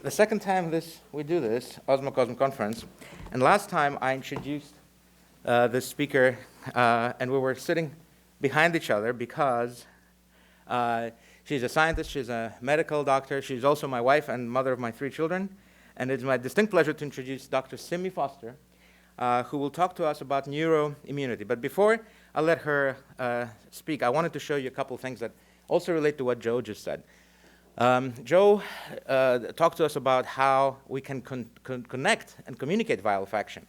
the second time we do this Osmocosm conference, and last time I introduced the speaker, and we were sitting behind each other because she's a scientist, she's a medical doctor, she's also my wife and mother of my 3 children, and it's my distinct pleasure to introduce Dr. Simi Foster, who will talk to us about neuroimmunity. But before I let her speak, I wanted to show you a couple of things that also relate to what Joe just said. Joe talked to us about how we can connect and communicate via olfaction.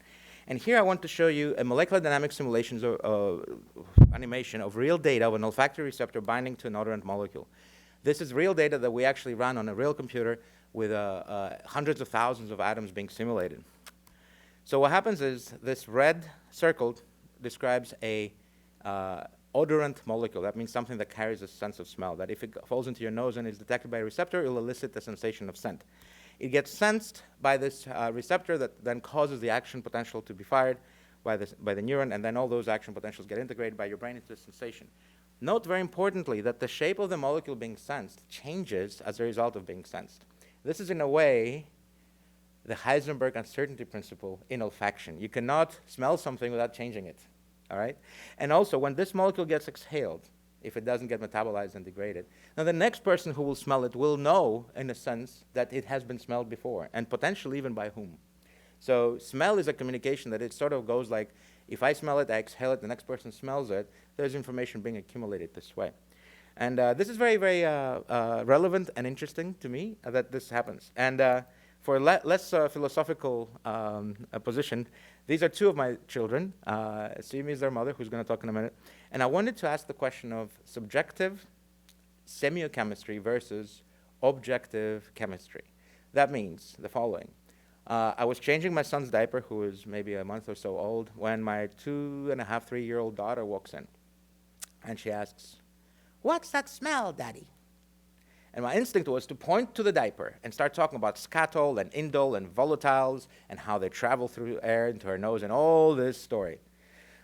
And here I want to show you a molecular dynamic simulations animation of real data of an olfactory receptor binding to an odorant molecule. This is real data that we actually ran on a real computer with hundreds of thousands of atoms being simulated. So what happens is this red circle describes a odorant molecule. That means something that carries a sense of smell, that if it falls into your nose and is detected by a receptor, it will elicit the sensation of scent. It gets sensed by this receptor that then causes the action potential to be fired by the neuron, and then all those action potentials get integrated by your brain into a sensation. Note very importantly that the shape of the molecule being sensed changes as a result of being sensed. This is in a way the Heisenberg uncertainty principle in olfaction. You cannot smell something without changing it. All right? And also, when this molecule gets exhaled, if it doesn't get metabolized and degraded, now the next person who will smell it will know, in a sense, that it has been smelled before, and potentially even by whom. So smell is a communication that it sort of goes like, if I smell it, I exhale it, the next person smells it, there's information being accumulated this way. And this is very, very relevant and interesting to me that this happens. And for a less philosophical position, these are 2 of my children. Simi is their mother, who's going to talk in a minute. And I wanted to ask the question of subjective semiochemistry versus objective chemistry. That means the following. I was changing my son's diaper, who is maybe a month or so old, when my 2.5, 3-year-old daughter walks in. And she asks, "What's that smell, Daddy?" And my instinct was to point to the diaper and start talking about scatol and indole and volatiles and how they travel through air into her nose and all this story.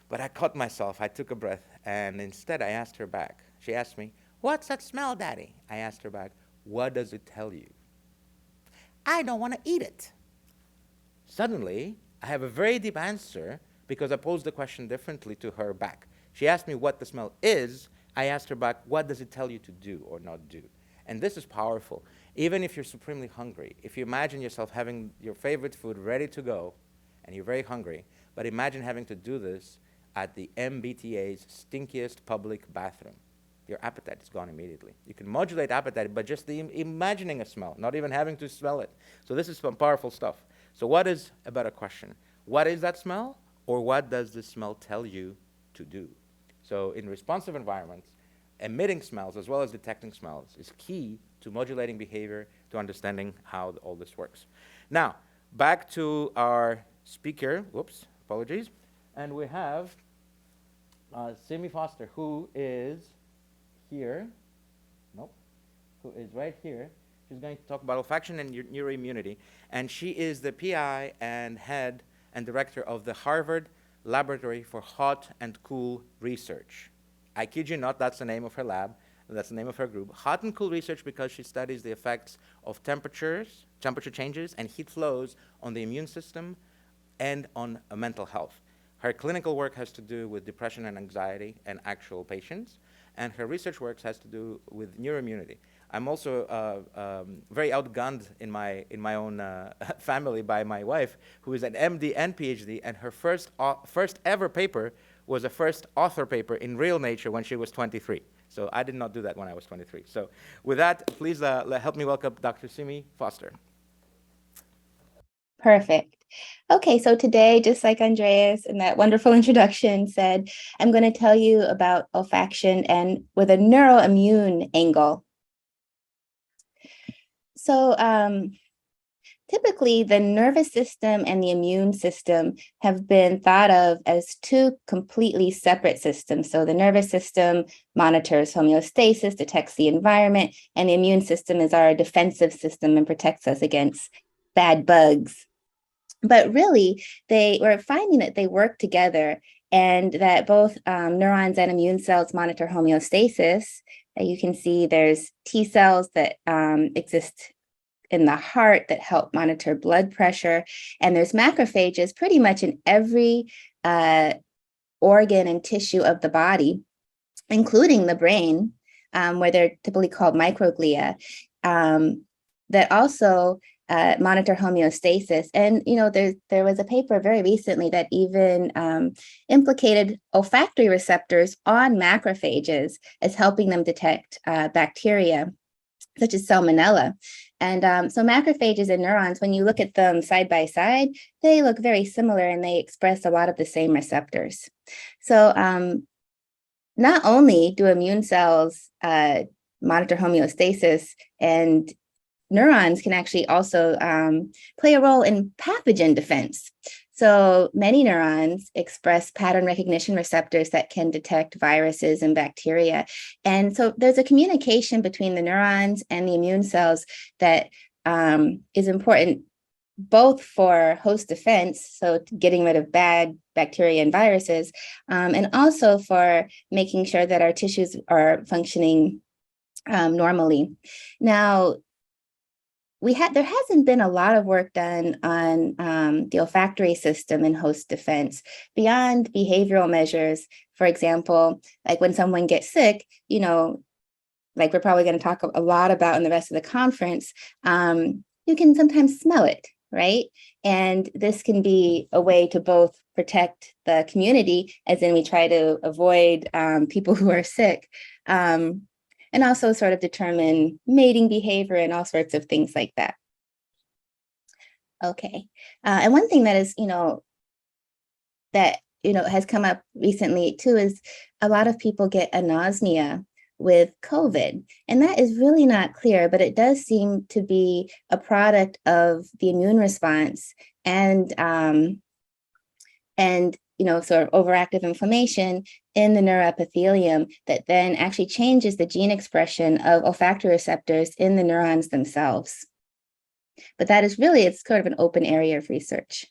But I caught myself. I took a breath, and instead I asked her back. She asked me, "What's that smell, Daddy?" I asked her back, "What does it tell you?" "I don't want to eat it." Suddenly, I have a very deep answer because I posed the question differently to her back. She asked me what the smell is. I asked her back, "What does it tell you to do or not do?" And this is powerful. Even if you're supremely hungry, if you imagine yourself having your favorite food ready to go, and you're very hungry, but imagine having to do this at the MBTA's stinkiest public bathroom. Your appetite is gone immediately. You can modulate appetite by just imagining a smell, not even having to smell it. So this is some powerful stuff. So what is a better question? What is that smell, or what does this smell tell you to do? So in responsive environments, emitting smells as well as detecting smells is key to modulating behavior, to understanding how all this works. Now, back to our speaker. Whoops, apologies. And we have Simi Foster, who is here. Nope, who is right here. She's going to talk about olfaction and neuroimmunity. And she is the PI and head and director of the Harvard Laboratory for Hot and Cool Research. I kid you not, that's the name of her lab. That's the name of her group. Hot and cool research because she studies the effects of temperature changes, and heat flows on the immune system and on mental health. Her clinical work has to do with depression and anxiety in actual patients, and her research work has to do with neuroimmunity. I'm also very outgunned in my own family by my wife, who is an MD and PhD, and her first ever paper was a first author paper in Real Nature when she was 23. So I did not do that when I was 23. So with that, please help me welcome Dr. Simi Foster. Perfect. Okay, so today, just like Andreas in that wonderful introduction said, I'm going to tell you about olfaction and with a neuroimmune angle. So typically, the nervous system and the immune system have been thought of as 2 completely separate systems. So the nervous system monitors homeostasis, detects the environment, and the immune system is our defensive system and protects us against bad bugs. But really, they were finding that they work together and that both neurons and immune cells monitor homeostasis. You can see there's T cells that exist in the heart that help monitor blood pressure. And there's macrophages pretty much in every organ and tissue of the body, including the brain, where they're typically called microglia, that also monitor homeostasis. And there was a paper very recently that even implicated olfactory receptors on macrophages as helping them detect bacteria such as salmonella. And so macrophages and neurons, when you look at them side by side, they look very similar and they express a lot of the same receptors. So not only do immune cells monitor homeostasis, and neurons can actually also play a role in pathogen defense. So many neurons express pattern recognition receptors that can detect viruses and bacteria. And so there's a communication between the neurons and the immune cells that is important both for host defense, so getting rid of bad bacteria and viruses, and also for making sure that our tissues are functioning normally. Now, there hasn't been a lot of work done on the olfactory system in host defense beyond behavioral measures. For example, like when someone gets sick, like we're probably going to talk a lot about in the rest of the conference, you can sometimes smell it, right? And this can be a way to both protect the community, as in we try to avoid people who are sick, and also sort of determine mating behavior and all sorts of things like that. Okay. And one thing that is, has come up recently too is a lot of people get anosmia with COVID, and that is really not clear, but it does seem to be a product of the immune response and sort of overactive inflammation in the neuroepithelium that then actually changes the gene expression of olfactory receptors in the neurons themselves. But that is really, it's sort of an open area of research.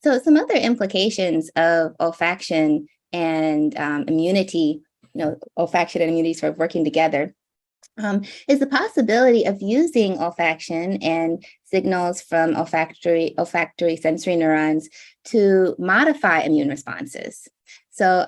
So some other implications of olfaction and immunity, olfaction and immunity sort of working together, is the possibility of using olfaction and signals from olfactory sensory neurons to modify immune responses. So,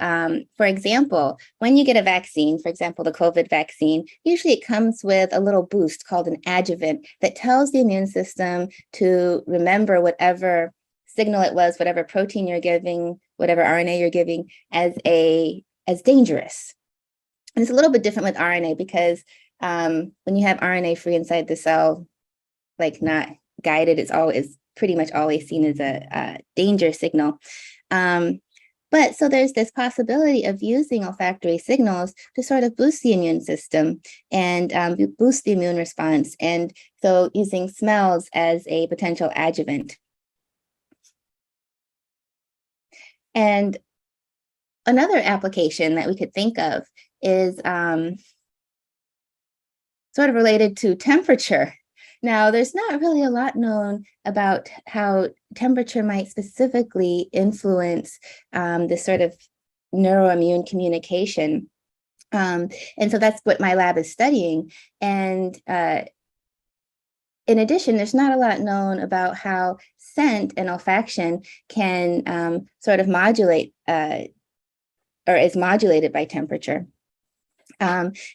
for example, when you get a vaccine, for example, the COVID vaccine, usually it comes with a little boost called an adjuvant that tells the immune system to remember whatever signal it was, whatever protein you're giving, whatever RNA you're giving as dangerous. And it's a little bit different with RNA because when you have RNA free inside the cell, like not guided, it's pretty much always seen as a danger signal. But so there's this possibility of using olfactory signals to sort of boost the immune system and boost the immune response. And so using smells as a potential adjuvant. And another application that we could think of is sort of related to temperature. Now, there's not really a lot known about how temperature might specifically influence this sort of neuroimmune communication. And so that's what my lab is studying. And in addition, there's not a lot known about how scent and olfaction can sort of modulate or is modulated by temperature.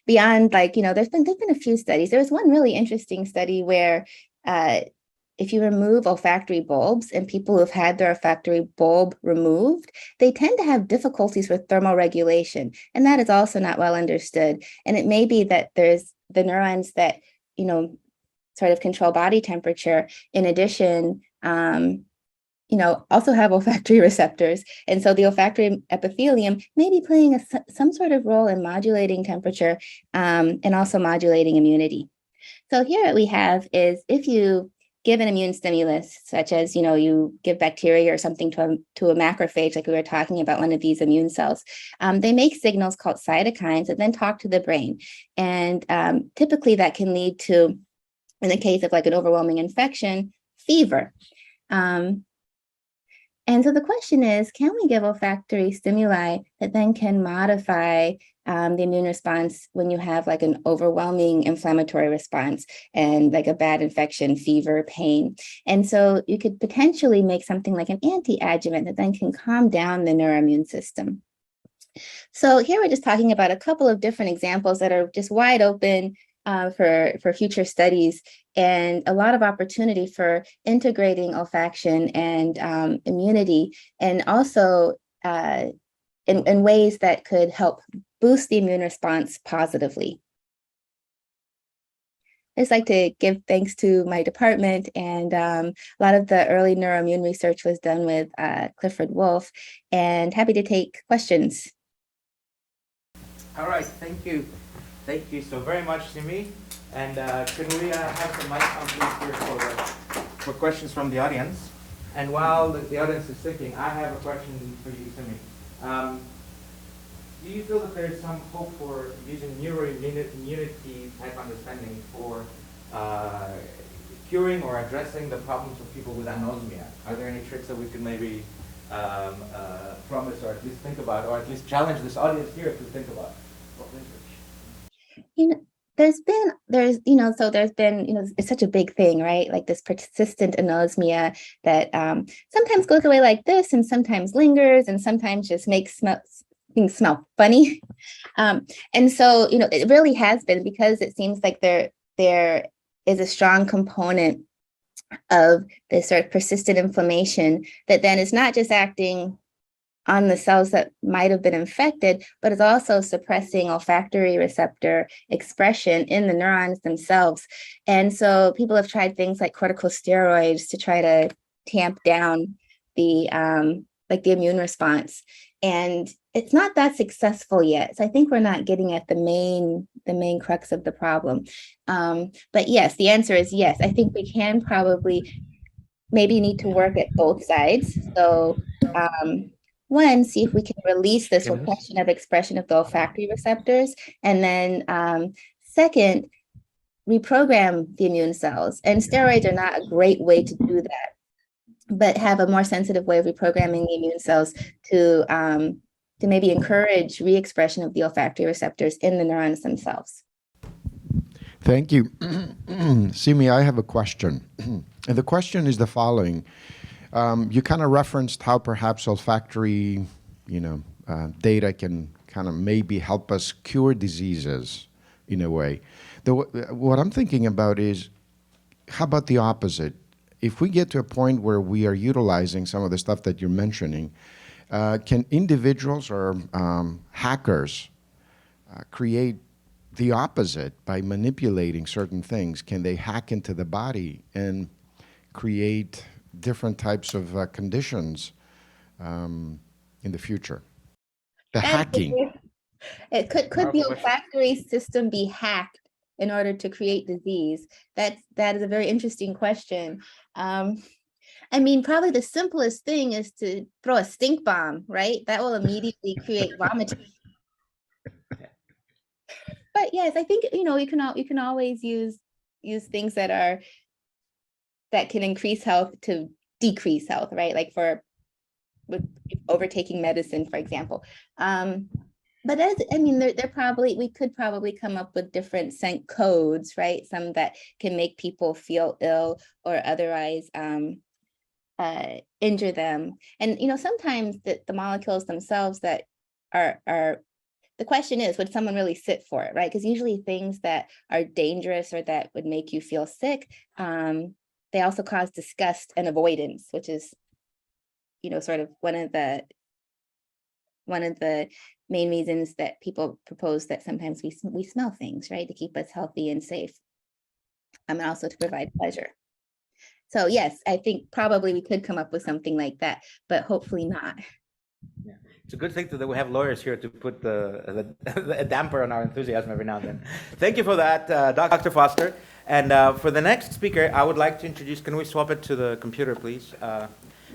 Beyond there's been a few studies. There was one really interesting study where if you remove olfactory bulbs and people who've had their olfactory bulb removed, they tend to have difficulties with thermal regulation. And that is also not well understood. And it may be that there's the neurons that, sort of control body temperature. In addition, also have olfactory receptors. And so the olfactory epithelium may be playing some sort of role in modulating temperature and also modulating immunity. So here what we have is if you give an immune stimulus, such as, you give bacteria or something to a macrophage, like we were talking about, one of these immune cells, they make signals called cytokines that then talk to the brain. And typically that can lead to, in the case of like an overwhelming infection, fever. And so the question is, can we give olfactory stimuli that then can modify the immune response when you have like an overwhelming inflammatory response and like a bad infection, fever, pain? And so you could potentially make something like an anti-adjuvant that then can calm down the neuroimmune system. So here we're just talking about a couple of different examples that are just wide open for future studies, and a lot of opportunity for integrating olfaction and immunity, and also in ways that could help boost the immune response positively. I just like to give thanks to my department, and a lot of the early neuroimmune research was done with Clifford Wolf, and happy to take questions. All right, thank you. Thank you so very much, Simi. And can we have some mics on please here for questions from the audience? And while the audience is thinking, I have a question for you, Simi. Do you feel that there's some hope for using neuroimmunity type understanding for curing or addressing the problems of people with anosmia? Are there any tricks that we could maybe promise or at least think about, or at least challenge this audience here to think about? You know, there's been, it's such a big thing, right? Like this persistent anosmia that sometimes goes away like this and sometimes lingers and sometimes just makes things smell funny. And so, it really has been, because it seems like there is a strong component of this sort of persistent inflammation that then is not just acting on the cells that might have been infected, but is also suppressing olfactory receptor expression in the neurons themselves. And so people have tried things like corticosteroids to try to tamp down the immune response. And it's not that successful yet. So I think we're not getting at the main crux of the problem. But yes, the answer is yes. I think we can probably maybe need to work at both sides. So one, see if we can release this repression of expression of the olfactory receptors. And then second, reprogram the immune cells. And steroids are not a great way to do that, but have a more sensitive way of reprogramming the immune cells to maybe encourage re-expression of the olfactory receptors in the neurons themselves. Thank you. Simi, I have a question. And the question is the following. You kind of referenced how perhaps olfactory, data can kind of maybe help us cure diseases in a way. What I'm thinking about is, how about the opposite? If we get to a point where we are utilizing some of the stuff that you're mentioning, can individuals or hackers create the opposite by manipulating certain things? Can they hack into the body and create different types of conditions in the future? The hacking. Could the olfactory system be hacked in order to create disease? That is a very interesting question. I mean, probably the simplest thing is to throw a stink bomb, right? That will immediately create vomiting. But yes, I think you can always use things that can increase health to decrease health, right? Like with overtaking medicine, for example. But we could probably come up with different scent codes, right? Some that can make people feel ill or otherwise injure them. And sometimes the molecules themselves that are the question is, would someone really sit for it, right? Because usually things that are dangerous or that would make you feel sick, they also cause disgust and avoidance, which is sort of one of the main reasons that people propose that sometimes we smell things, right, to keep us healthy and safe, and also to provide pleasure. So yes, I think probably we could come up with something like that, but hopefully not. Yeah. It's a good thing that we have lawyers here to put a damper on our enthusiasm every now and then. Thank you for that, Dr. Foster. And for the next speaker, I would like to introduce, can we swap it to the computer, please?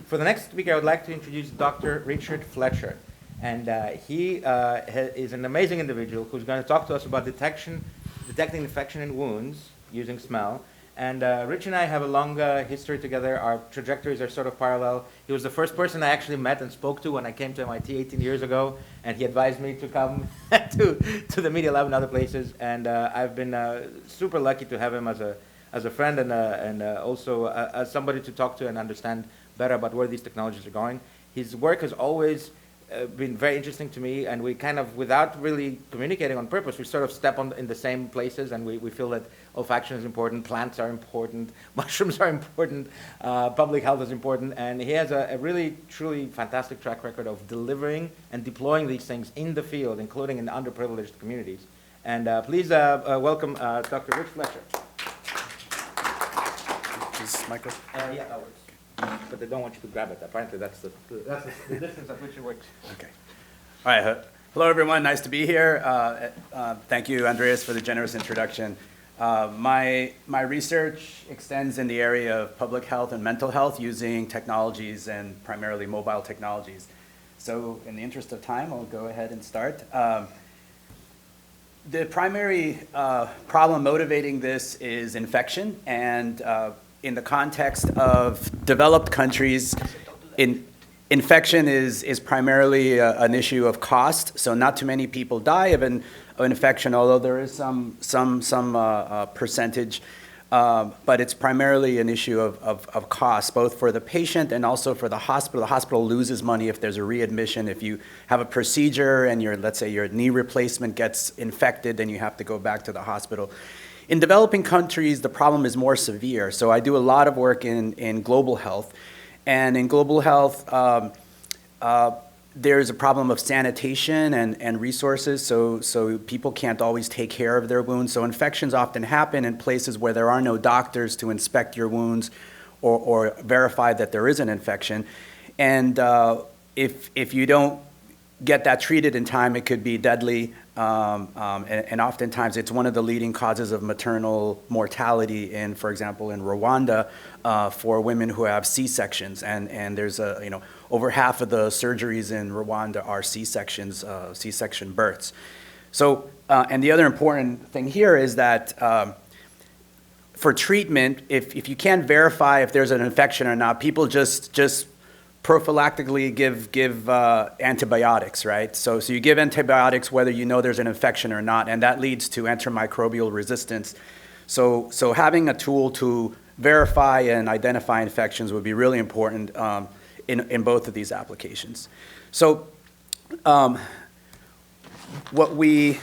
For the next speaker, I would like to introduce Dr. Richard Fletcher. And he is an amazing individual who's going to talk to us about detecting infection in wounds using smell, And Rich and I have a long history together. Our trajectories are sort of parallel. He was the first person I actually met and spoke to when I came to MIT 18 years ago, and he advised me to come to the Media Lab and other places. And I've been super lucky to have him as a friend and also as somebody to talk to and understand better about where these technologies are going. His work has always been very interesting to me, and we kind of, without really communicating on purpose, we sort of step in the same places, and we feel that olfaction is important, plants are important, mushrooms are important, public health is important, and he has a really, truly fantastic track record of delivering and deploying these things in the field, including in underprivileged communities. And please welcome Dr. Rich Fletcher. Is this micro? Yeah, that works. But they don't want you to grab it. Apparently, that's the distance at which it works. Okay. All right. Hello, everyone. Nice to be here. Thank you, Andreas, for the generous introduction. My research extends in the area of public health and mental health using technologies and primarily mobile technologies. So in the interest of time, I'll go ahead and start. The primary problem motivating this is infection, and in the context of developed countries, infection is primarily an issue of cost. So not too many people die of an infection, although there is some percentage. But it's primarily an issue of cost, both for the patient and also for the hospital. The hospital loses money if there's a readmission. If you have a procedure and let's say your knee replacement gets infected, then you have to go back to the hospital. In developing countries, the problem is more severe. So I do a lot of work in global health. And in global health, there's a problem of sanitation and resources, so people can't always take care of their wounds. So infections often happen in places where there are no doctors to inspect your wounds or verify that there is an infection. And if you don't get that treated in time, it could be deadly. And oftentimes it's one of the leading causes of maternal mortality in, for example, in Rwanda, for women who have C-sections. And there's over half of the surgeries in Rwanda are C-sections, C-section births. So, and the other important thing here is that for treatment, if you can't verify if there's an infection or not, people just prophylactically give antibiotics, right? So you give antibiotics whether you know there's an infection or not, and that leads to antimicrobial resistance. So having a tool to verify and identify infections would be really important in both of these applications. So what we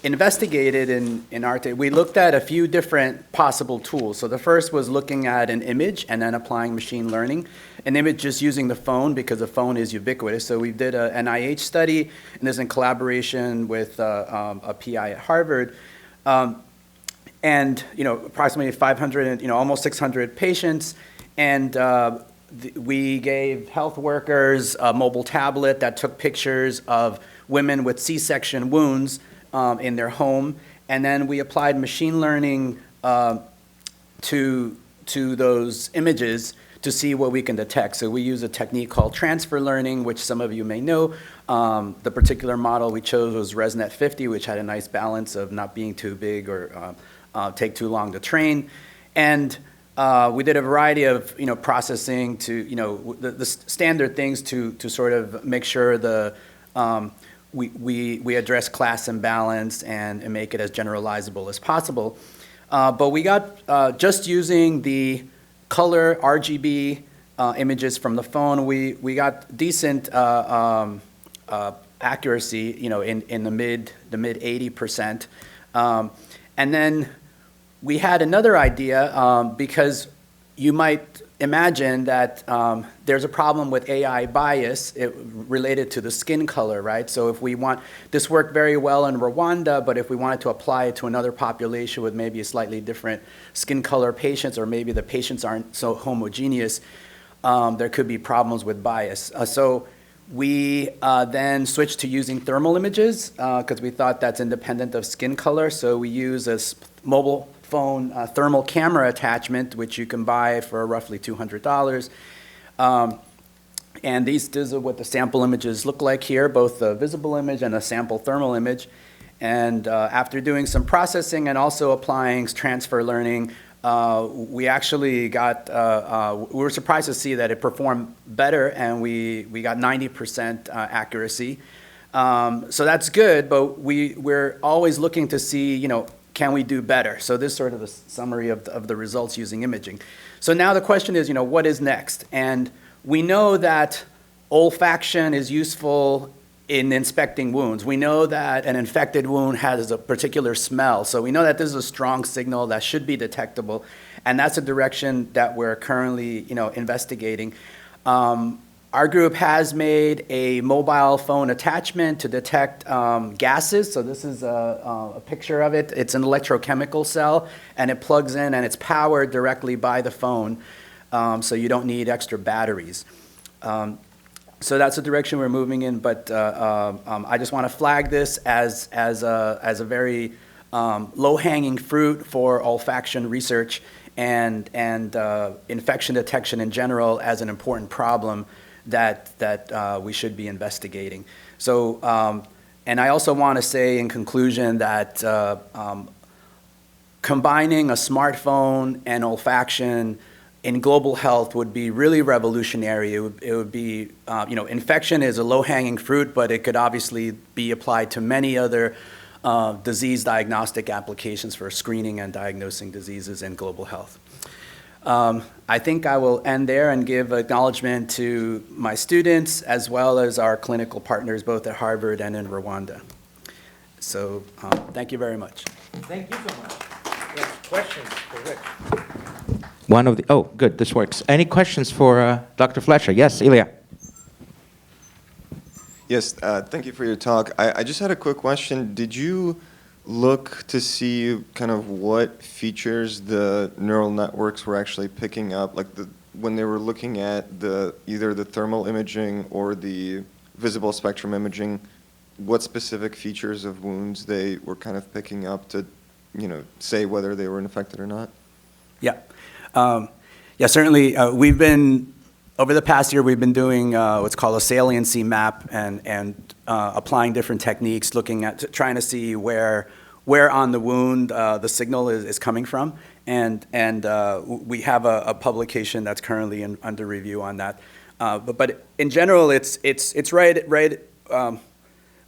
investigated in Arte, we looked at a few different possible tools. So the first was looking at an image and then applying machine learning. An image just using the phone because the phone is ubiquitous. So we did an NIH study, and this is in collaboration with a PI at Harvard. And approximately 500, almost 600 patients, and we gave health workers a mobile tablet that took pictures of women with C-section wounds in their home, and then we applied machine learning to those images to see what we can detect. So we use a technique called transfer learning, which some of you may know. The particular model we chose was ResNet 50, which had a nice balance of not being too big or take too long to train. And we did a variety of processing to the standard things to sort of make sure we address class imbalance and make it as generalizable as possible. But we got just using the color RGB images from the phone, we got decent accuracy, in the mid 80%. And then we had another idea because you might imagine that there's a problem with AI bias related to the skin color, right? So if we want, this worked very well in Rwanda, but if we wanted to apply it to another population with maybe a slightly different skin color patients, or maybe the patients aren't so homogeneous, there could be problems with bias. So we then switched to using thermal images because we thought that's independent of skin color. So we use a mobile phone thermal camera attachment, which you can buy for roughly $200. And these are what the sample images look like here, both the visible image and a sample thermal image. And after doing some processing and also applying transfer learning, we actually got, we were surprised to see that it performed better, and we got 90% accuracy. So that's good, but we're always looking to see, can we do better? So this is sort of a summary of the results using imaging. So now the question is, what is next? And we know that olfaction is useful in inspecting wounds. We know that an infected wound has a particular smell. So we know that this is a strong signal that should be detectable. And that's a direction that we're currently, investigating. Our group has made a mobile phone attachment to detect gases. So this is a picture of it. It's an electrochemical cell, and it plugs in, and it's powered directly by the phone, so you don't need extra batteries. So that's the direction we're moving in, but I just want to flag this as a very low-hanging fruit for olfaction research and infection detection in general as an important problem that we should be investigating. So, and I also want to say in conclusion that combining a smartphone and olfaction in global health would be really revolutionary. It would be, infection is a low-hanging fruit, but it could obviously be applied to many other disease diagnostic applications for screening and diagnosing diseases in global health. I think I will end there and give acknowledgement to my students as well as our clinical partners both at Harvard and in Rwanda. So thank you very much. Thank you so much. Yes, questions for Rick? Oh, good, this works. Any questions for Dr. Fletcher? Yes, Ilya. Yes, thank you for your talk. I just had a quick question. Did you look to see kind of what features the neural networks were actually picking up, like when they were looking at either the thermal imaging or the visible spectrum imaging, what specific features of wounds they were kind of picking up to, say whether they were infected or not? Yeah. Yeah, certainly. We've been, over the past year, we've been doing what's called a saliency map and applying different techniques, looking at, trying to see where on the wound the signal is coming from. And we have a publication that's currently under review on that. But in general, it's right.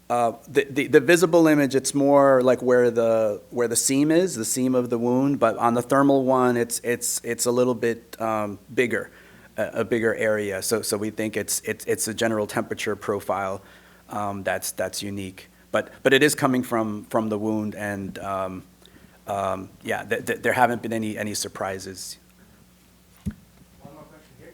The visible image, it's more like where the seam is, the seam of the wound. But on the thermal one, it's a little bit bigger, a bigger area. So we think it's a general temperature profile that's unique. But it is coming from the wound, and there haven't been any surprises. One more question here.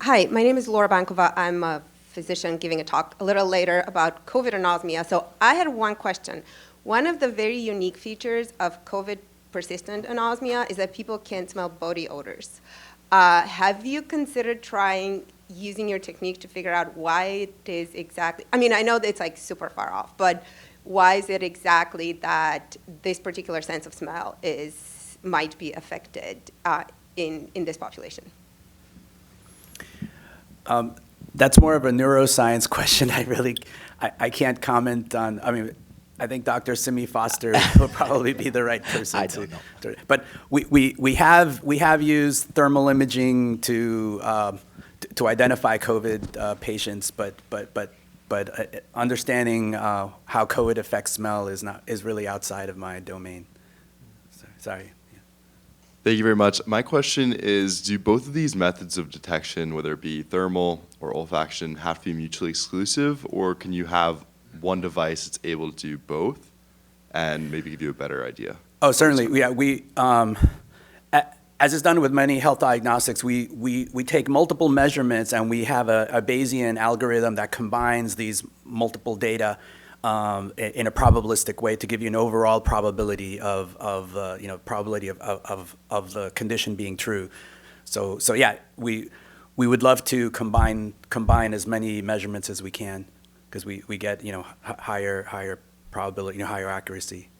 Hi, my name is Laura Bankova. I'm a physician giving a talk a little later about COVID anosmia. So I had one question. One of the very unique features of COVID persistent anosmia is that people can't smell body odors. Have you considered trying using your technique to figure out why it is exactly, I mean, I know that it's like super far off, but why is it exactly that this particular sense of smell might be affected in this population? That's more of a neuroscience question. I can't comment on. I mean, I think Dr. Simi Foster will probably be the right person. I don't know. But we have used thermal imaging to identify COVID patients, but understanding how COVID affects smell is really outside of my domain. Sorry. Thank you very much. My question is, do both of these methods of detection, whether it be thermal or olfaction, have to be mutually exclusive, or can you have one device that's able to do both and maybe give you a better idea? Oh, certainly. Yeah, as is done with many health diagnostics, we take multiple measurements, and we have a Bayesian algorithm that combines these multiple data in a probabilistic way to give you an overall probability of the condition being true. So yeah, we would love to combine as many measurements as we can, because we get higher probability, higher accuracy.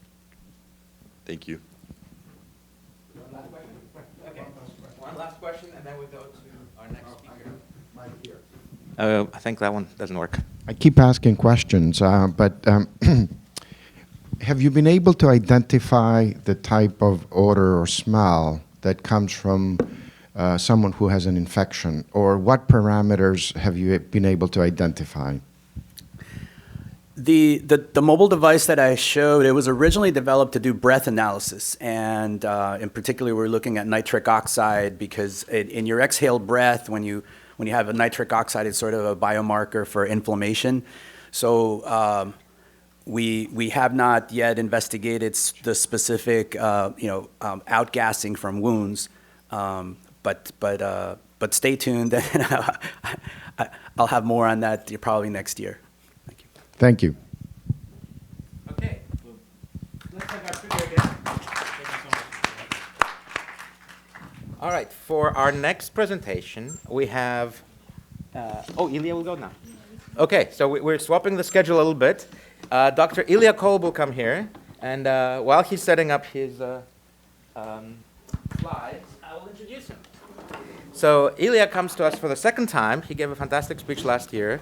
Thank you. One last question? Okay. One last question, and then we go to our next speaker. I think that one doesn't work. I keep asking questions, but have you been able to identify the type of odor or smell that comes from someone who has an infection? Or what parameters have you been able to identify? The mobile device that I showed, it was originally developed to do breath analysis, and in particular, we're looking at nitric oxide because in your exhaled breath, when you have a nitric oxide, it's sort of a biomarker for inflammation. So we have not yet investigated the specific outgassing from wounds, but stay tuned, and I'll have more on that probably next year. Thank you. Okay. Let's have our speaker again. Thank you so much. All right. For our next presentation, we have. Ilya will go now. Okay. So we're swapping the schedule a little bit. Dr. Ilya Kolb will come here, and while he's setting up his slides, I will introduce him. So Ilya comes to us for the second time. He gave a fantastic speech last year,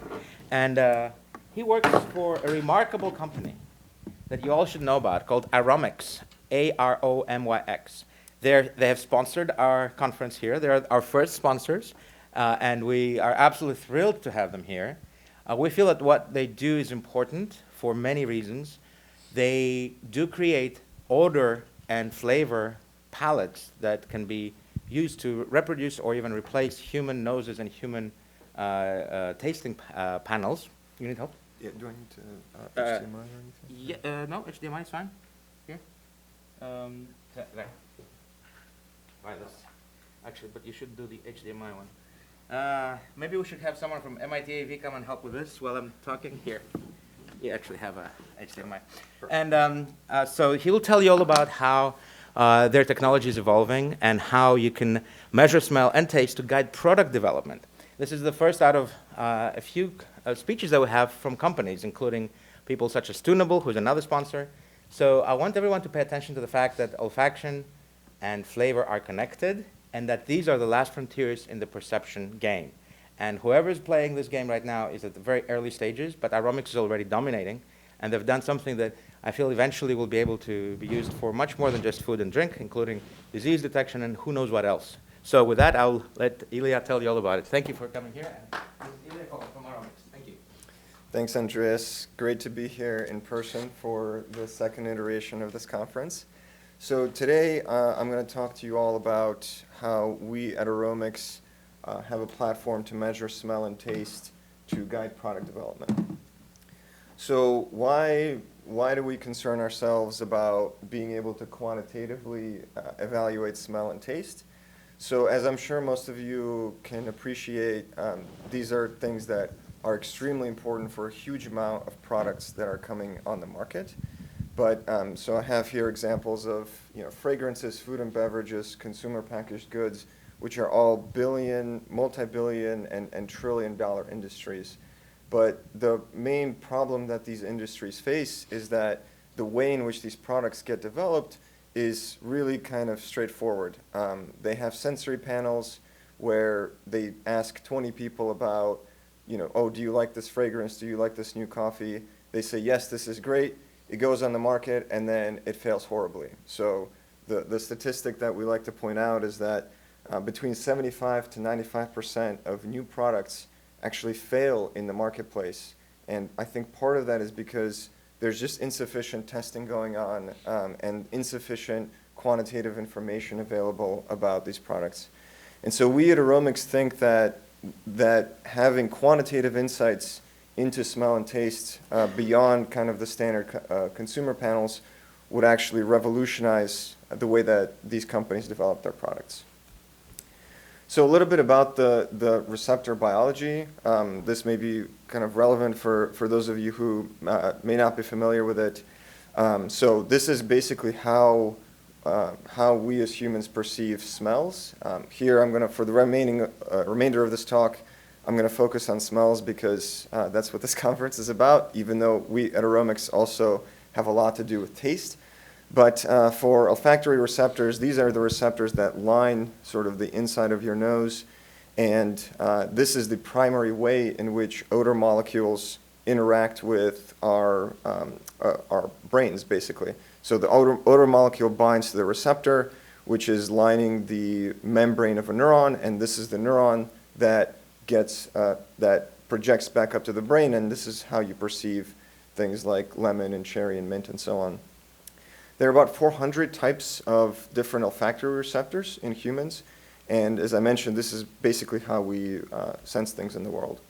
and he works for a remarkable company that you all should know about called Aromyx, Aromyx. They have sponsored our conference here. They're our first sponsors, and we are absolutely thrilled to have them here. We feel that what they do is important for many reasons. They do create odor and flavor palettes that can be used to reproduce or even replace human noses and human tasting panels. You need help? Yeah, do I need to HDMI or anything? Yeah, no, HDMI is fine. Here. There. Right, actually, but you should do the HDMI one. Maybe we should have someone from MIT AV come and help with this while I'm talking here. You actually have a HDMI. And so he will tell you all about how their technology is evolving and how you can measure smell and taste to guide product development. This is the first out of a few speeches that we have from companies, including people such as Tunable, who's another sponsor. So I want everyone to pay attention to the fact that olfaction and flavor are connected, and that these are the last frontiers in the perception game. And whoever is playing this game right now is at the very early stages, but Aromyx is already dominating, and they've done something that I feel eventually will be able to be used for much more than just food and drink, including disease detection and who knows what else. So with that, I'll let Ilya tell you all about it. Thank you for coming here. And this is Ilya Kolb from Aromyx. Thank you. Thanks, Andreas. Great to be here in person for the second iteration of this conference. So today, I'm going to talk to you all about how we at Aromyx have a platform to measure smell and taste to guide product development. So why do we concern ourselves about being able to quantitatively evaluate smell and taste? So as I'm sure most of you can appreciate, these are things that are extremely important for a huge amount of products that are coming on the market. But so I have here examples of fragrances, food and beverages, consumer packaged goods, which are all billion, multi-billion, and trillion-dollar industries. But the main problem that these industries face is that the way in which these products get developed is really kind of straightforward. They have sensory panels where they ask 20 people about, oh, do you like this fragrance? Do you like this new coffee? They say, yes, this is great. It goes on the market, and then it fails horribly. So the statistic that we like to point out is that between 75 to 95% of new products actually fail in the marketplace. And I think part of that is because there's just insufficient testing going on and insufficient quantitative information available about these products. And so we at Aromyx think that having quantitative insights into smell and taste beyond kind of the standard consumer panels would actually revolutionize the way that these companies develop their products. So a little bit about the receptor biology. This may be kind of relevant for those of you who may not be familiar with it. So this is basically how we as humans perceive smells. Here I'm going to, for the remainder of this talk, I'm going to focus on smells because that's what this conference is about, even though we at Aromyx also have a lot to do with taste. But for olfactory receptors, these are the receptors that line sort of the inside of your nose. And this is the primary way in which odor molecules interact with our brains, basically. So the odor molecule binds to the receptor. which is lining the membrane of a neuron, and this is the neuron that gets, that projects back up to the brain, and this is how you perceive things like lemon and cherry and mint and so on. There are about 400 types of different olfactory receptors in humans, and as I mentioned, this is basically how we sense things in the world.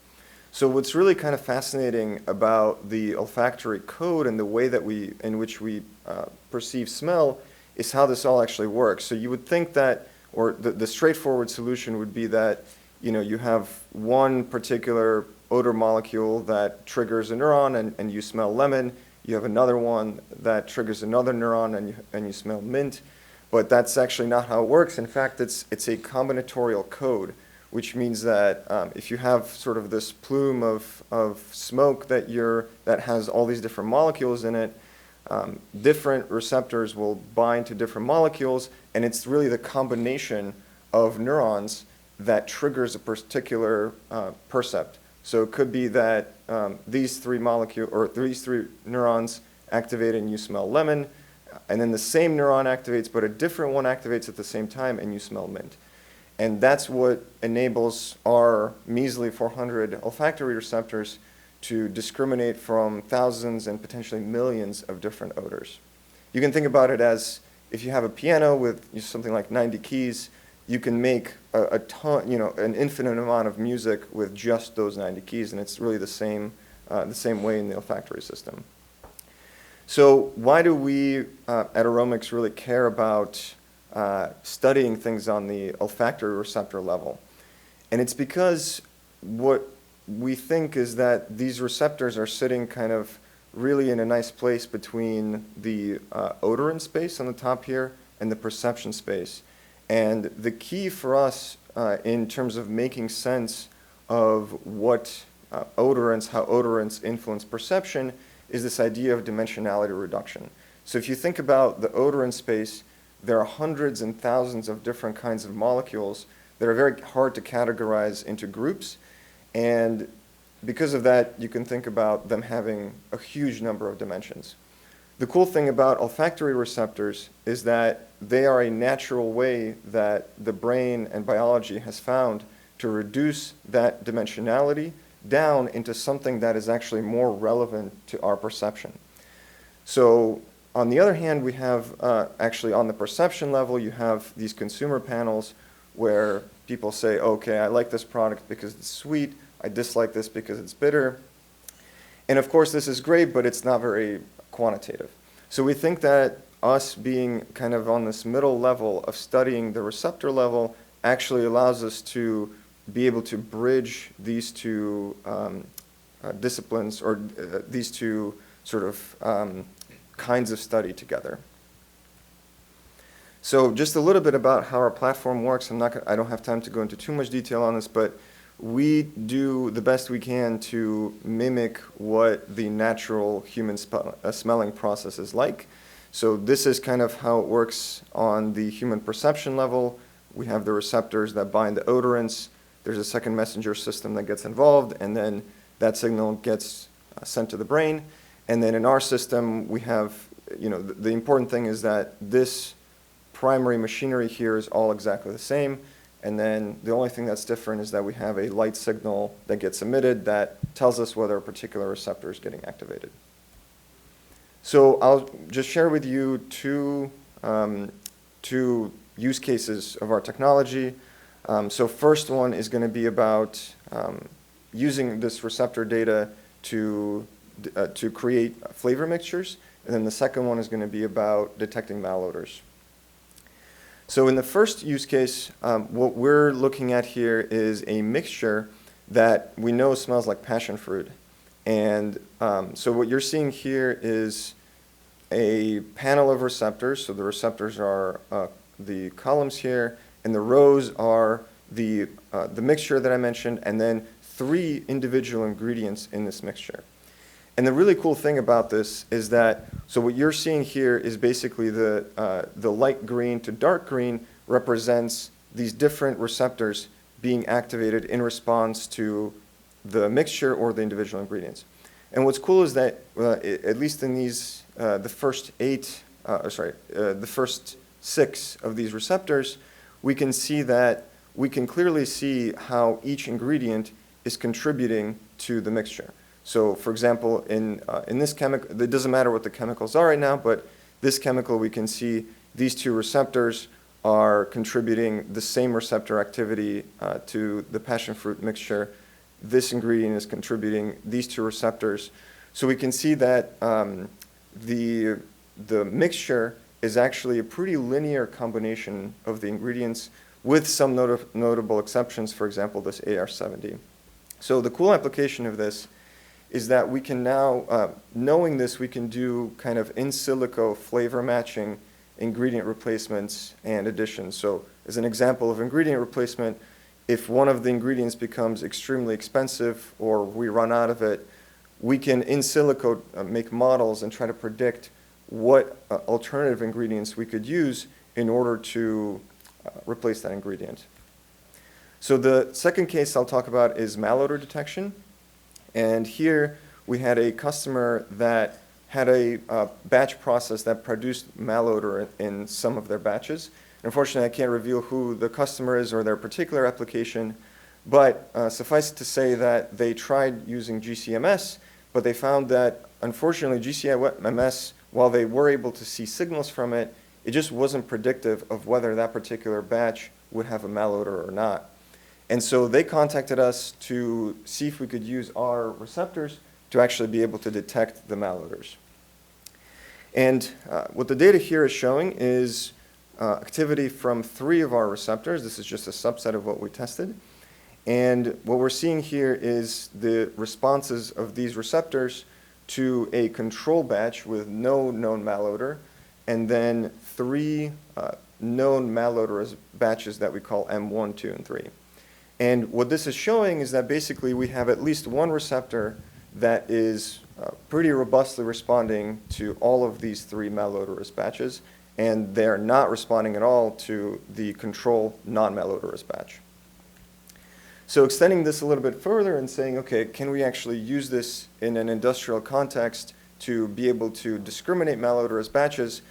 So what's really kind of fascinating about the olfactory code and the way that in which we perceive smell is how this all actually works. So you would think that, or the straightforward solution would be that, you have one particular odor molecule that triggers a neuron and you smell lemon. You have another one that triggers another neuron and you smell mint. But that's actually not how it works. In fact, it's a combinatorial code, which means that if you have sort of this plume of smoke that has all these different molecules in it, different receptors will bind to different molecules, and it's really the combination of neurons that triggers a particular percept. So it could be that these three neurons activate and you smell lemon, and then the same neuron activates, but a different one activates at the same time and you smell mint. And that's what enables our measly 400 olfactory receptors to discriminate from thousands and potentially millions of different odors. You can think about it as if you have a piano with something like 90 keys, you can make a ton, an infinite amount of music with just those 90 keys, and it's really the same way in the olfactory system. So why do we at Aromics really care about studying things on the olfactory receptor level? And it's because what we think is that these receptors are sitting kind of really in a nice place between the odorant space on the top here and the perception space. And the key for us in terms of making sense of what how odorants influence perception is this idea of dimensionality reduction. So if you think about the odorant space, there are hundreds and thousands of different kinds of molecules that are very hard to categorize into groups. And because of that, you can think about them having a huge number of dimensions. The cool thing about olfactory receptors is that they are a natural way that the brain and biology has found to reduce that dimensionality down into something that is actually more relevant to our perception. So on the other hand, we have actually on the perception level, you have these consumer panels where people say, okay, I like this product because it's sweet, I dislike this because it's bitter. And of course, this is great, but it's not very quantitative. So we think that us being kind of on this middle level of studying the receptor level actually allows us to be able to bridge these two disciplines or these two sort of kinds of study together. So just a little bit about how our platform works. I don't have time to go into too much detail on this, but we do the best we can to mimic what the natural human smelling process is like. So this is kind of how it works on the human perception level. We have the receptors that bind the odorants. There's a second messenger system that gets involved, and then that signal gets sent to the brain. And then in our system, we have, the important thing is that this primary machinery here is all exactly the same. And then the only thing that's different is that we have a light signal that gets emitted that tells us whether a particular receptor is getting activated. So I'll just share with you two use cases of our technology. So first one is going to be about using this receptor data to create flavor mixtures. And then the second one is going to be about detecting malodors. So in the first use case, what we're looking at here is a mixture that we know smells like passion fruit. And so what you're seeing here is a panel of receptors. So the receptors are the columns here, and the rows are the mixture that I mentioned, and then 3 individual ingredients in this mixture. And the really cool thing about this is that, so what you're seeing here is basically the light green to dark green represents these different receptors being activated in response to the mixture or the individual ingredients. And what's cool is that, at least in these, the first 6 of these receptors, we can see that we can clearly see how each ingredient is contributing to the mixture. So, for example, in this chemical, it doesn't matter what the chemicals are right now, but this chemical, we can see these 2 receptors are contributing the same receptor activity to the passion fruit mixture. This ingredient is contributing these 2 receptors. So we can see that the mixture is actually a pretty linear combination of the ingredients with some notable exceptions, for example, this AR70. So the cool application of this is that we can now, knowing this, we can do kind of in silico flavor matching ingredient replacements and additions. So as an example of ingredient replacement, if one of the ingredients becomes extremely expensive or we run out of it, we can in silico make models and try to predict what alternative ingredients we could use in order to replace that ingredient. So the second case I'll talk about is malodor detection. And here we had a customer that had a batch process that produced malodor in some of their batches. Unfortunately, I can't reveal who the customer is or their particular application, but suffice it to say that they tried using GCMS, but they found that, unfortunately, GCMS, while they were able to see signals from it, it just wasn't predictive of whether that particular batch would have a malodor or not. And so they contacted us to see if we could use our receptors to actually be able to detect the malodors. And what the data here is showing is activity from 3 of our receptors. This is just a subset of what we tested. And what we're seeing here is the responses of these receptors to a control batch with no known malodor, and then 3 known malodorous batches that we call M1, 2, and 3. And what this is showing is that basically we have at least one receptor that is pretty robustly responding to all of these 3 malodorous batches, and they're not responding at all to the control non-malodorous batch. So extending this a little bit further and saying, okay, can we actually use this in an industrial context to be able to discriminate malodorous batches?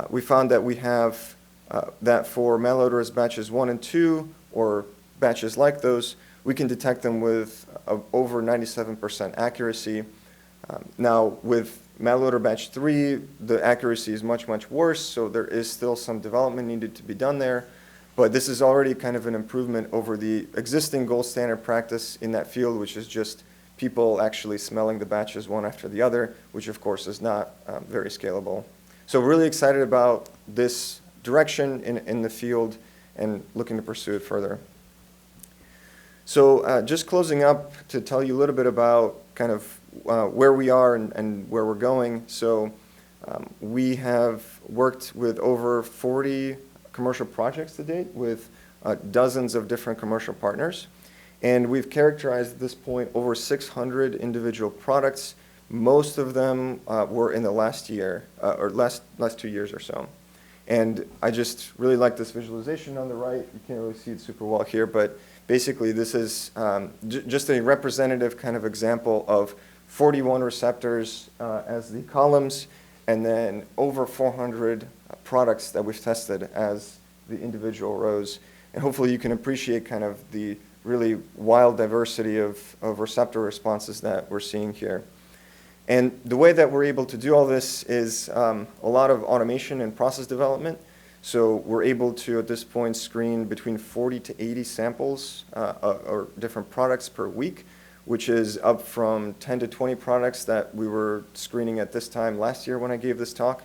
We found that we have that for malodorous batches 1 and 2, or batches like those, we can detect them with over 97% accuracy. Now, with malodor batch 3, the accuracy is much, much worse, so there is still some development needed to be done there. But this is already kind of an improvement over the existing gold standard practice in that field, which is just people actually smelling the batches one after the other, which of course is not very scalable. So really excited about this direction in the field and looking to pursue it further. So just closing up to tell you a little bit about kind of where we are and where we're going. So we have worked with over 40 commercial projects to date with dozens of different commercial partners. And we've characterized at this point over 600 individual products. Most of them were in the last year, or last 2 years or so. And I just really like this visualization on the right. You can't really see it super well here, but basically this is just a representative kind of example of 41 receptors as the columns, and then over 400 products that we've tested as the individual rows. And hopefully you can appreciate kind of the really wild diversity of receptor responses that we're seeing here. And the way that we're able to do all this is a lot of automation and process development. So we're able to, at this point, screen between 40 to 80 samples or different products per week, which is up from 10 to 20 products that we were screening at this time last year when I gave this talk.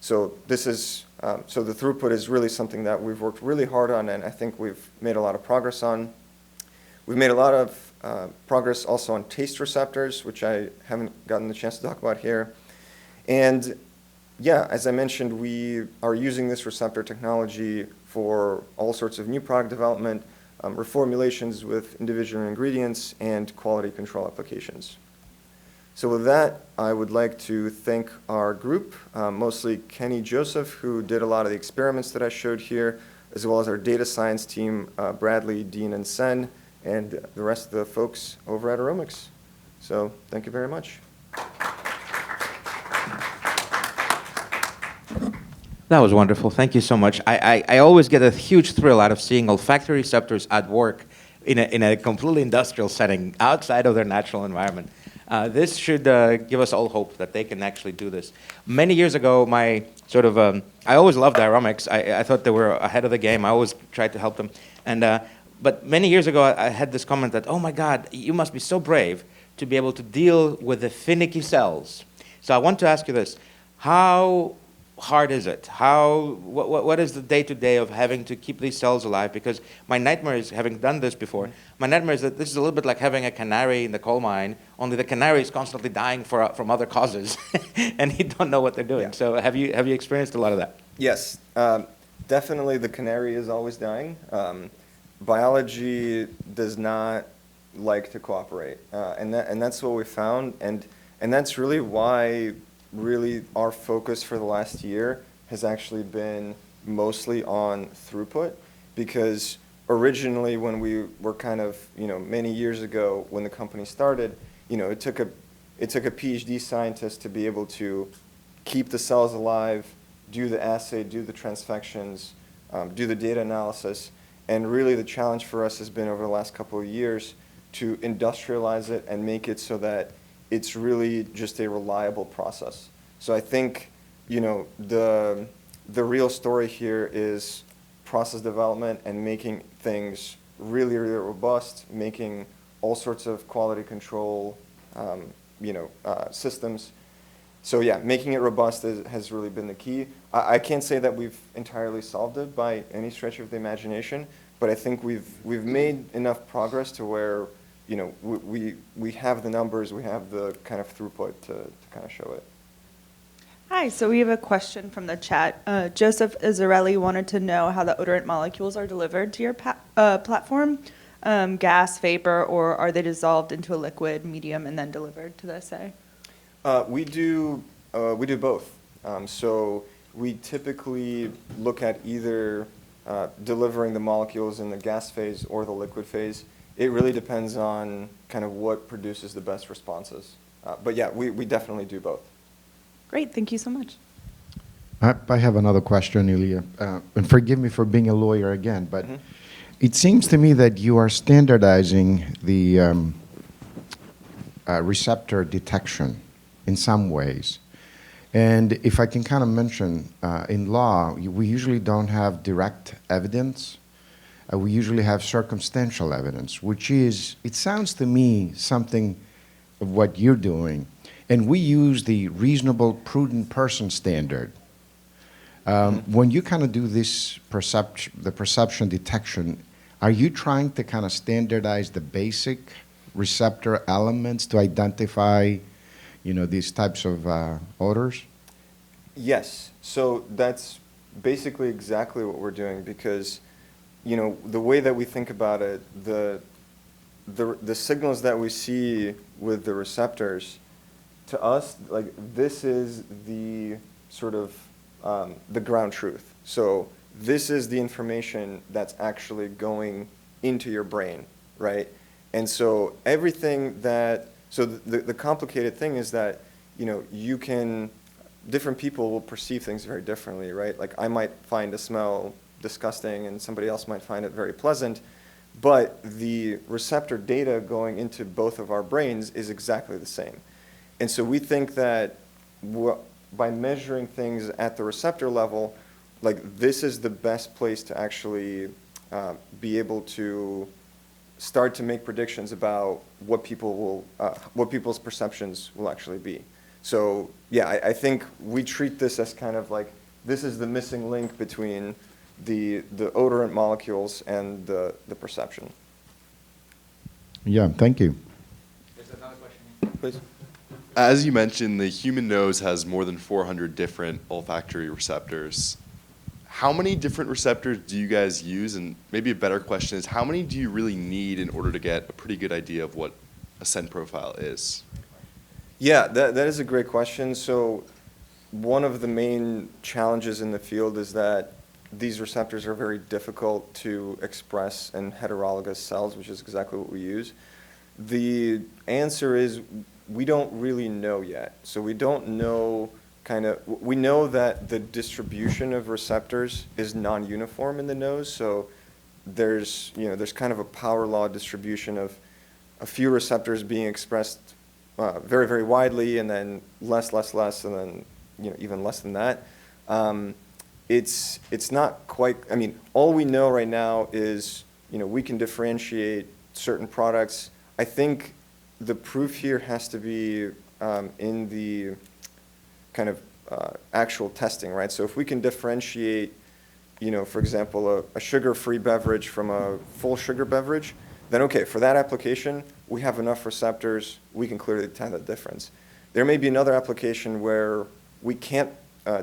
So this is, so the throughput is really something that we've worked really hard on, and I think we've made a lot of progress on. We've made a lot of progress also on taste receptors, which I haven't gotten the chance to talk about here. And yeah, as I mentioned, we are using this receptor technology for all sorts of new product development, reformulations with individual ingredients, and quality control applications. So with that, I would like to thank our group, mostly Kenny Joseph, who did a lot of the experiments that I showed here, as well as our data science team, Bradley, Dean, and Sen, and the rest of the folks over at Aromics. So thank you very much. That was wonderful. Thank you so much. I always get a huge thrill out of seeing olfactory receptors at work in a completely industrial setting outside of their natural environment. This should give us all hope that they can actually do this. Many years ago, I always loved aeromics. I thought they were ahead of the game. I always tried to help them. But many years ago, I had this comment that, oh my God, you must be so brave to be able to deal with the finicky cells. So I want to ask you this. How hard is it? What is the day-to-day of having to keep these cells alive? Because my nightmare is, having done this before, my nightmare is that this is a little bit like having a canary in the coal mine, only the canary is constantly dying from other causes, and you don't know what they're doing. Yeah. So have you experienced a lot of that? Yes, definitely the canary is always dying. Biology does not like to cooperate, and that's what we found, and that's really why our focus for the last year has actually been mostly on throughput, because originally when we were kind of, many years ago when the company started, it took a PhD scientist to be able to keep the cells alive, do the assay, do the transfections, do the data analysis. And really the challenge for us has been over the last couple of years to industrialize it and make it so that it's really just a reliable process. So I think, the real story here is process development and making things really, really robust, making all sorts of quality control, systems. So yeah, making it robust has really been the key. I can't say that we've entirely solved it by any stretch of the imagination, but I think we've made enough progress to where, we have the numbers, we have the kind of throughput to kind of show it. Hi, so we have a question from the chat. Joseph Izzarelli wanted to know how the odorant molecules are delivered to your platform, gas, vapor, or are they dissolved into a liquid medium and then delivered to the assay? We do both. So we typically look at either delivering the molecules in the gas phase or the liquid phase. It really depends on kind of what produces the best responses. But yeah, we definitely do both. Great, thank you so much. I have another question, Ilya. And forgive me for being a lawyer again, but it seems to me that you are standardizing the receptor detection in some ways. And if I can kind of mention, in law, we usually don't have direct evidence. We usually have circumstantial evidence, which is, it sounds to me, something of what you're doing. And we use the reasonable, prudent person standard. When you kind of do this the perception detection, are you trying to kind of standardize the basic receptor elements to identify, these types of odors? Yes. So that's basically exactly what we're doing, because, the way that we think about it, the signals that we see with the receptors, to us, like, this is the sort of the ground truth. So this is the information that's actually going into your brain, right? And so everything so the complicated thing is that, different people will perceive things very differently, right? Like, I might find a smell disgusting and somebody else might find it very pleasant, but the receptor data going into both of our brains is exactly the same. And so we think that by measuring things at the receptor level, like, this is the best place to actually be able to start to make predictions about what people's perceptions will actually be. So yeah, I think we treat this as kind of like, this is the missing link between the odorant molecules and the perception. Yeah, thank you. There's another question. Please. As you mentioned, the human nose has more than 400 different olfactory receptors. How many different receptors do you guys use? And maybe a better question is, how many do you really need in order to get a pretty good idea of what a scent profile is? Yeah, that is a great question. So one of the main challenges in the field is that these receptors are very difficult to express in heterologous cells, which is exactly what we use. The answer is, we don't really know yet. So we don't know we know that the distribution of receptors is non-uniform in the nose, so there's kind of a power law distribution of a few receptors being expressed very, very widely, and then less, and then even less than that. It's not quite. I mean, all we know right now is we can differentiate certain products. I think the proof here has to be in the kind of actual testing, right? So if we can differentiate, for example, a sugar-free beverage from a full sugar beverage, then okay, for that application, we have enough receptors, we can clearly tell the difference. There may be another application where we can't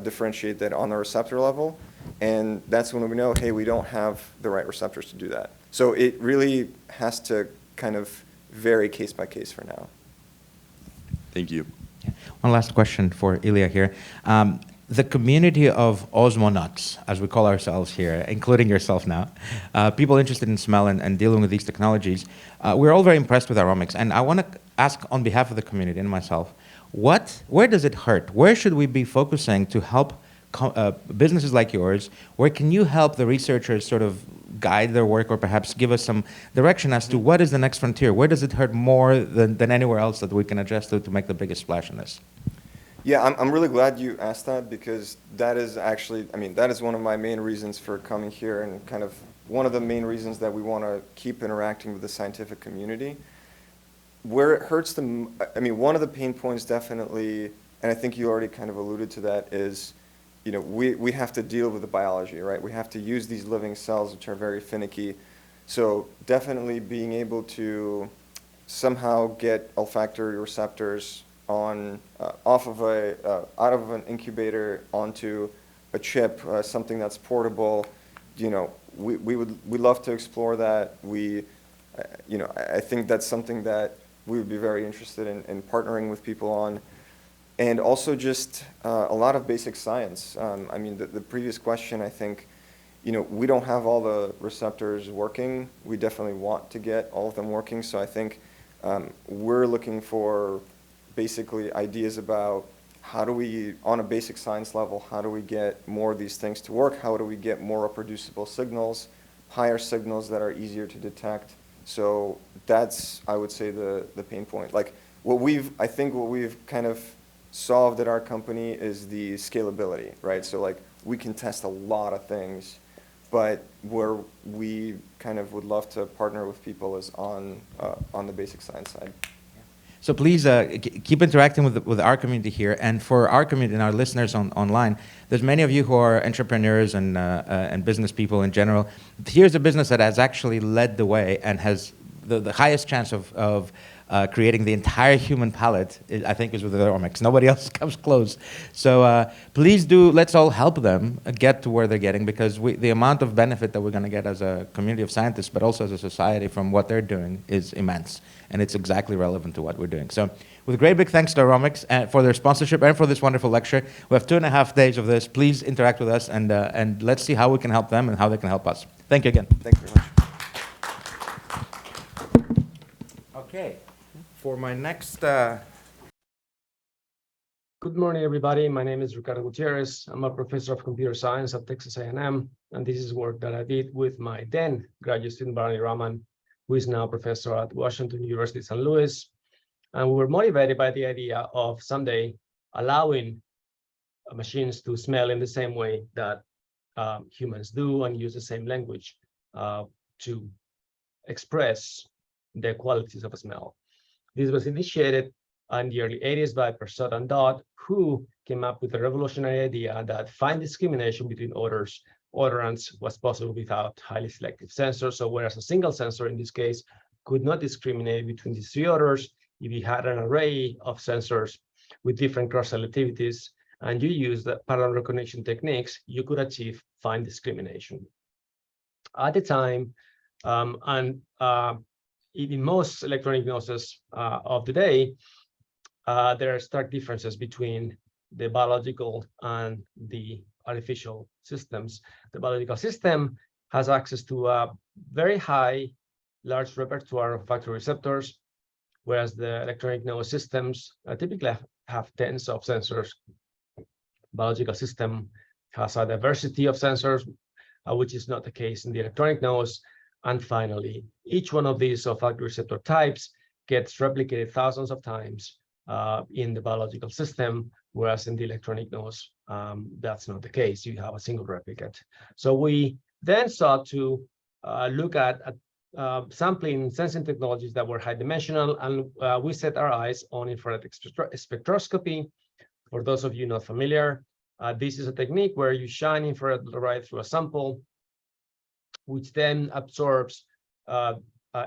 differentiate that on the receptor level, and that's when we know, hey, we don't have the right receptors to do that. So it really has to kind of vary case by case for now. Thank you. One last question for Ilya here. The community of osmonauts, as we call ourselves here, including yourself now, people interested in smell and dealing with these technologies, we're all very impressed with Aromics. And I want to ask on behalf of the community and myself, where does it hurt? Where should we be focusing to help businesses like yours? Where can you help the researchers sort of guide their work, or perhaps give us some direction as to what is the next frontier? Where does it hurt more than anywhere else that we can adjust to make the biggest splash in this? Yeah, I'm really glad you asked that, because that is actually, that is one of my main reasons for coming here, and kind of one of the main reasons that we want to keep interacting with the scientific community. Where it hurts them, one of the pain points definitely, and I think you already kind of alluded to that, is, we have to deal with the biology, right? We have to use these living cells, which are very finicky. So definitely being able to somehow get olfactory receptors out of an incubator onto a chip, something that's portable. We love to explore that. I think that's something that we would be very interested in partnering with people on. And also just a lot of basic science. The previous question, I think, we don't have all the receptors working. We definitely want to get all of them working. So I think we're looking for basically ideas about how do we, on a basic science level, how do we get more of these things to work? How do we get more reproducible signals, higher signals that are easier to detect? So that's, I would say, the pain point. Like I think what we've kind of solved at our company is the scalability, right? So like we can test a lot of things, but where we kind of would love to partner with people is on the basic science side. So please keep interacting with our community here, and for our community and our listeners online, there's many of you who are entrepreneurs and business people in general. Here's a business that has actually led the way and has the highest chance of creating the entire human palate, I think, is with Aromics. Nobody else comes close. So please do, let's all help them get to where they're getting, because the amount of benefit that we're going to get as a community of scientists, but also as a society from what they're doing, is immense. And it's exactly relevant to what we're doing. So with great big thanks to Aromics for their sponsorship and for this wonderful lecture. We have 2.5 days of this. Please interact with us, and let's see how we can help them and how they can help us. Thank you again. Thank you very much. Okay. For my next... Good morning, everybody. My name is Ricardo Gutierrez. I'm a professor of computer science at Texas A&M, and this is work that I did with my then graduate student, Barney Rahman, who is now a professor at Washington University, St. Louis. And we were motivated by the idea of someday allowing machines to smell in the same way that humans do, and use the same language to express the qualities of a smell. This was initiated in the early 80s by Persaud and Dodd, who came up with a revolutionary idea that fine discrimination between odorants was possible without highly selective sensors. So whereas a single sensor in this case could not discriminate between these three odors, if you had an array of sensors with different cross-selectivities and you use the pattern recognition techniques, you could achieve fine discrimination. At the time, in most electronic noses of the day, there are stark differences between the biological and the artificial systems. The biological system has access to a very large repertoire of factory receptors, whereas the electronic nose systems typically have tens of sensors biological system has a diversity of sensors, which is not the case in the electronic nose. And finally, each one of these olfactory receptor types gets replicated thousands of times in the biological system, whereas in the electronic nose, that's not the case. You have a single replicate. So we then sought to look at sampling sensing technologies that were high dimensional, and we set our eyes on infrared spectroscopy. For those of you not familiar, this is a technique where you shine infrared light through a sample, which then absorbs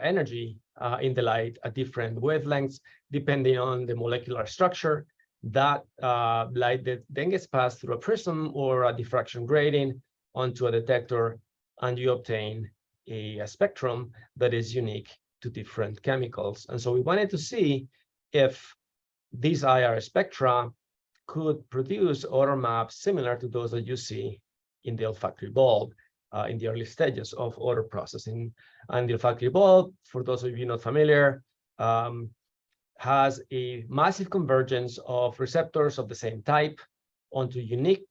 energy in the light at different wavelengths, depending on the molecular structure. That light that then gets passed through a prism or a diffraction grating onto a detector, and you obtain a spectrum that is unique to different chemicals. And so we wanted to see if these IR spectra could produce odor maps similar to those that you see in the olfactory bulb in the early stages of odor processing. And the olfactory bulb, for those of you not familiar, has a massive convergence of receptors of the same type onto unique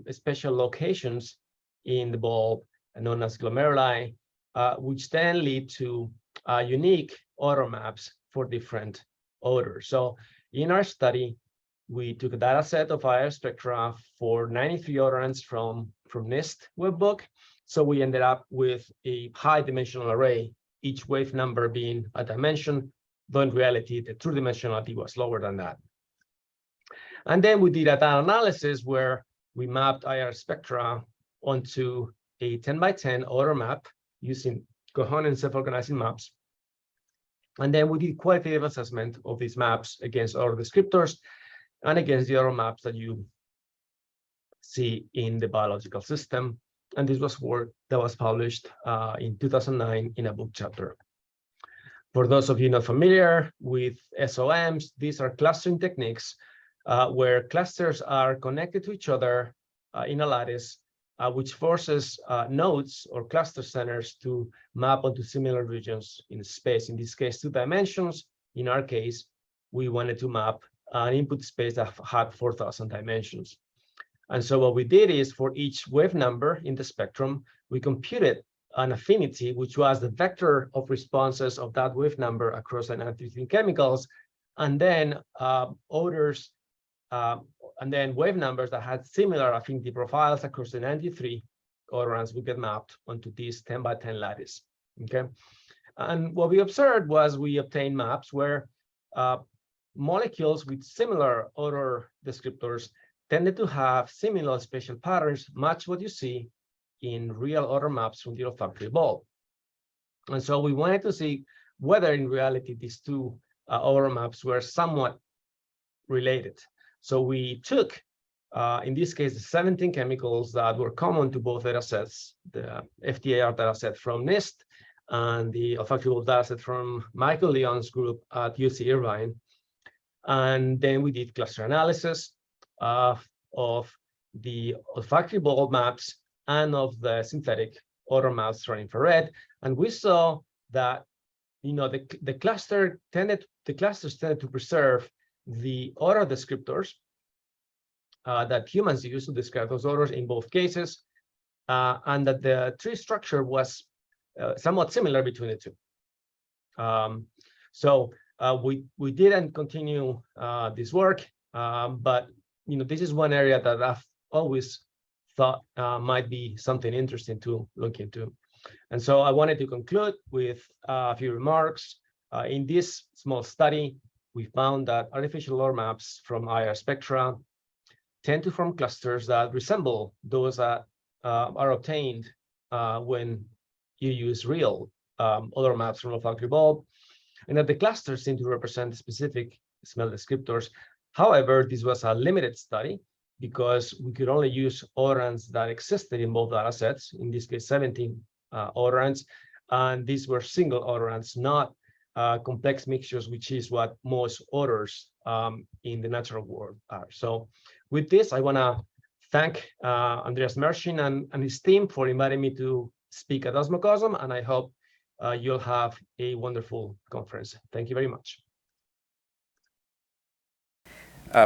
special locations in the bulb, known as glomeruli, which then lead to unique odor maps for different odors. So in our study, we took a data set of IR spectra for 93 odorants from NIST webbook. So we ended up with a high dimensional array, each wave number being a dimension, though in reality, the true dimensionality was lower than that. And then we did a data analysis where we mapped IR spectra onto a 10 by 10 odor map using coherent self-organizing maps. And then we did qualitative assessment of these maps against odor descriptors and against the odor maps that you see in the biological system. And this was work that was published in 2009 in a book chapter. For those of you not familiar with SOMs, these are clustering techniques where clusters are connected to each other in a lattice, which forces nodes or cluster centers to map onto similar regions in space. In this case, 2 dimensions. In our case, we wanted to map an input space that had 4,000 dimensions. And so what we did is, for each wave number in the spectrum, we computed an affinity, which was the vector of responses of that wave number across the 93 chemicals, and then odors, and then wave numbers that had similar affinity profiles across the 93 odorants would get mapped onto this 10 by 10 lattice. Okay, and what we observed was we obtained maps where molecules with similar odor descriptors tended to have similar spatial patterns, much what you see in real odor maps from the olfactory bulb. And so we wanted to see whether in reality these two odor maps were somewhat related. So we took, in this case, the 17 chemicals that were common to both data sets, the FTIR data set from NIST and the olfactory bulb data set from Michael Leon's group at UC Irvine. And then we did cluster analysis of the olfactory bulb maps and of the synthetic odor maps from infrared. And we saw that, you know, the clusters tended to preserve the odor descriptors that humans use to describe those odors in both cases, and that the tree structure was somewhat similar between the two. So we didn't continue this work, but you know, this is one area that I've always thought might be something interesting to look into. And so I wanted to conclude with a few remarks. In this small study, we found that artificial odor maps from IR spectra tend to form clusters that resemble those that are obtained when you use real odor maps from olfactory bulb, and that the clusters seem to represent specific smell descriptors. However, this was a limited study because we could only use odorants that existed in both data sets, in this case 17 odorants, and these were single odorants, not complex mixtures, which is what most odors in the natural world are. So with this, I want to thank Andreas Merschin and his team for inviting me to speak at Osmocosm, and I hope you'll have a wonderful conference. Thank you very much.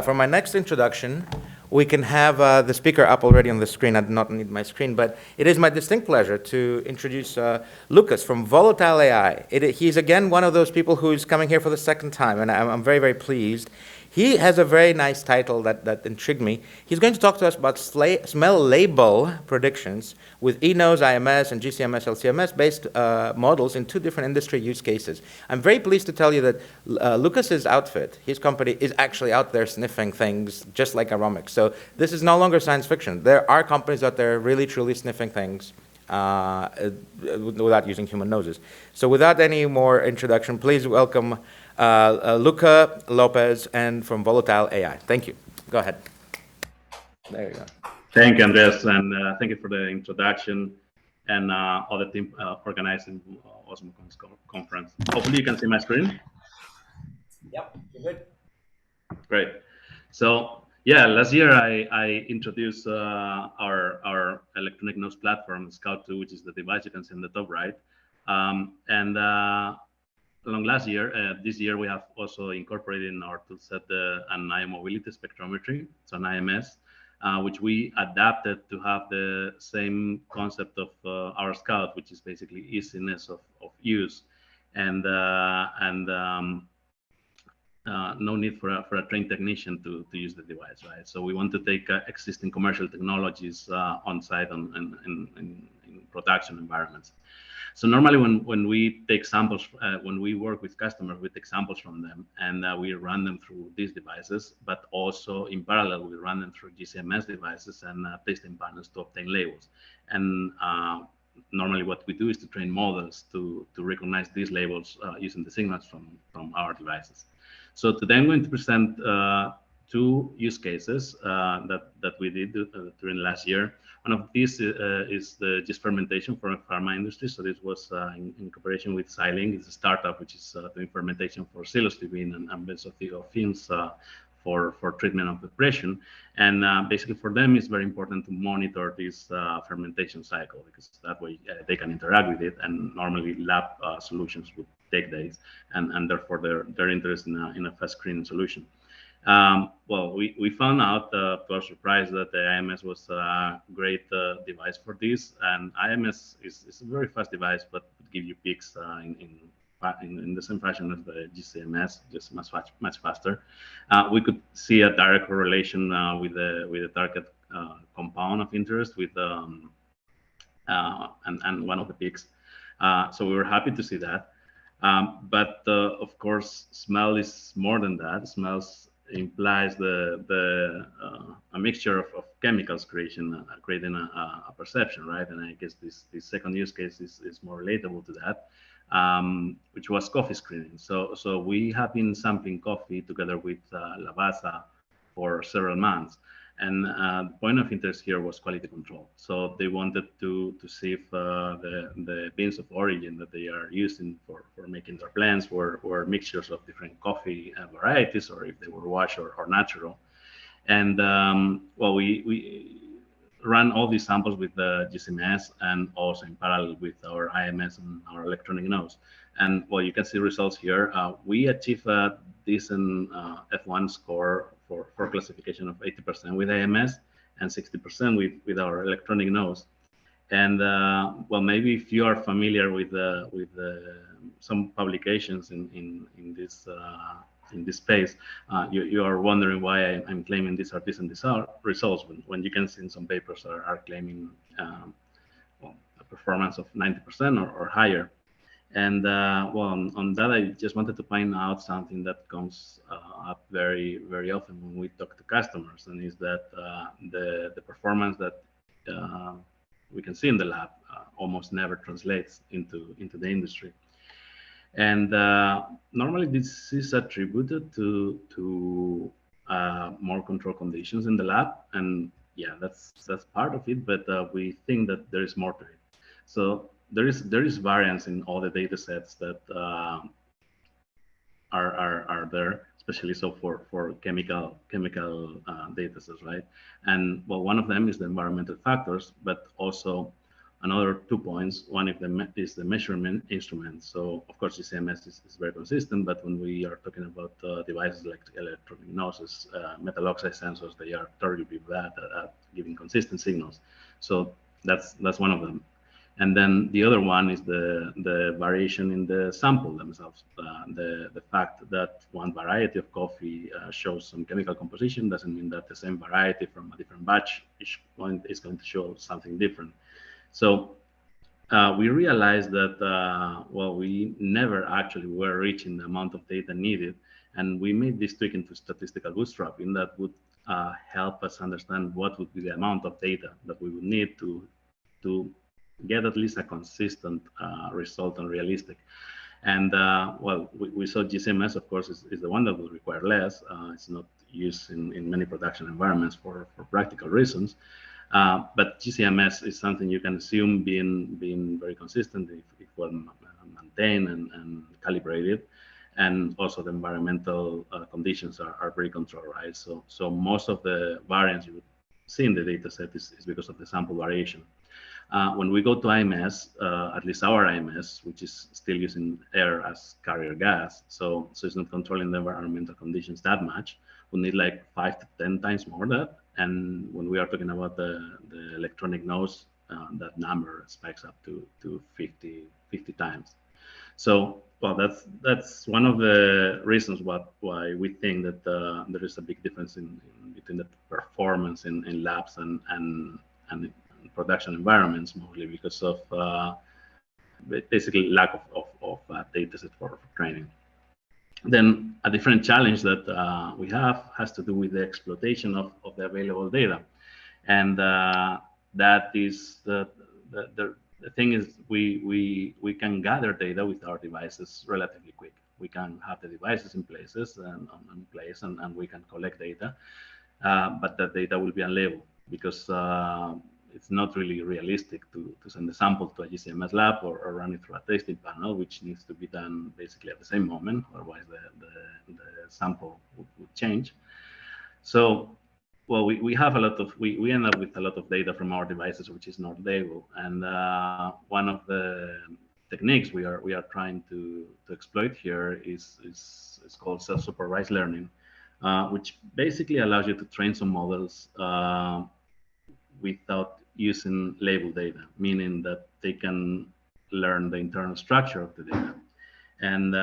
For my next introduction, we can have the speaker up already on the screen. I do not need my screen, but it is my distinct pleasure to introduce Lucas from Volatile AI. He's again one of those people who's coming here for the second time, and I'm very, very pleased. He has a very nice title that intrigued me. He's going to talk to us about smell label predictions with eNose, IMS, and GCMS, LCMS-based models in 2 different industry use cases. I'm very pleased to tell you that Lucas's outfit, his company, is actually out there sniffing things just like aromics. So this is no longer science fiction. There are companies out there really, truly sniffing things without using human noses. So without any more introduction, please welcome Luca Lopez and from Volatile AI. Thank you. Go ahead. There you go. Thank you, Andres, and thank you for the introduction and all the team organizing Osmocon's conference. Hopefully you can see my screen. Yep, you're good. Great. So yeah, last year I introduced our electronic nose platform, Scout 2, which is the device you can see on the top right. Along last year, this year we have also incorporated in our toolset an eye mobility spectrometry, so an IMS, which we adapted to have the same concept of our Scout, which is basically easiness of use, and no need for a trained technician to use the device, right? So we want to take existing commercial technologies on site in production environments. So normally when we take samples, when we work with customers, we take samples from them and we run them through these devices, but also in parallel, we run them through GCMS devices and tasting panels to obtain labels. And normally what we do is to train models to recognize these labels using the signals from our devices. So today I'm going to present 2 use cases that we did during last year. One of these is the yeast fermentation for the pharma industry. So this was in cooperation with Xylink. It's a startup which is doing fermentation for psilocybin and benzothiazepines for treatment of depression. And basically for them, it's very important to monitor this fermentation cycle because that way they can interact with it. And normally lab solutions would take days, and therefore they're interested in a fast screening solution. Well, we found out to our surprise that the IMS was a great device for this, and IMS is a very fast device, but would give you peaks in the same fashion as the GCMS, just much faster. We could see a direct correlation with the target compound of interest with and one of the peaks. So we were happy to see that. But of course, smell is more than that. Smells implies a mixture of chemicals creating a perception, right? And I guess this second use case is more relatable to that, which was coffee screening. So we have been sampling coffee together with Lavazza for several months. And the point of interest here was quality control. So they wanted to see if the beans of origin that they are using for making their blends were mixtures of different coffee varieties, or if they were wash or natural. And well, we ran all these samples with the GCMS and also in parallel with our IMS and our electronic nose. And well, you can see results here. We achieved a decent F1 score for classification of 80% with IMS and 60% with our electronic nose. And well, maybe if you are familiar with some publications in this space, you are wondering why I'm claiming these are decent results when you can see in some papers are claiming well, a performance of 90% or higher. And well, on that, I just wanted to point out something that comes up very, very often when we talk to customers, and is that the performance that we can see in the lab almost never translates into the industry. And normally this is attributed to more control conditions in the lab, and yeah, that's part of it. But we think that there is more to it. So there is variance in all the data sets that are there, especially so for chemical data sets, right? And well, one of them is the environmental factors, but also another 2 points. One is the measurement instrument. So of course, GCMS is very consistent, but when we are talking about devices like electronic noses, metal oxide sensors, they are terribly bad at giving consistent signals. So that's one of them. And then the other one is the variation in the sample themselves. The fact that one variety of coffee shows some chemical composition doesn't mean that the same variety from a different batch is going to show something different. So we realized that, well, we never actually were reaching the amount of data needed. And we made this tweak into statistical bootstrapping that would help us understand what would be the amount of data that we would need to get at least a consistent result and realistic. And well, we saw GCMS, of course, is the one that will require less. It's not used in many production environments for practical reasons. But GCMS is something you can assume being very consistent if well maintained and calibrated. And also the environmental conditions are very controlled, right? So most of the variance you would see in the data set is because of the sample variation. When we go to IMS, at least our IMS, which is still using air as carrier gas, so it's not controlling the environmental conditions that much. We need like 5 to 10 times more that. And when we are talking about the electronic nose, that number spikes up to 50 times. So, well, that's one of the reasons why we think that there is a big difference in between the performance in labs and production environments, mostly because of basically lack of data set for training. Then a different challenge that we have has to do with the exploitation of the available data. And that is the thing is we can gather data with our devices relatively quick. We can have the devices in places and we can collect data, but that data will be unlabeled because it's not really realistic to send the sample to a GCMS lab or run it through a tasting panel, which needs to be done basically at the same moment, otherwise the sample would change. So, well, we have a lot of, we end up with a lot of data from our devices, which is not labeled. And one of the techniques we are trying to exploit here is called self-supervised learning, which basically allows you to train some models without using label data, meaning that they can learn the internal structure of the data. And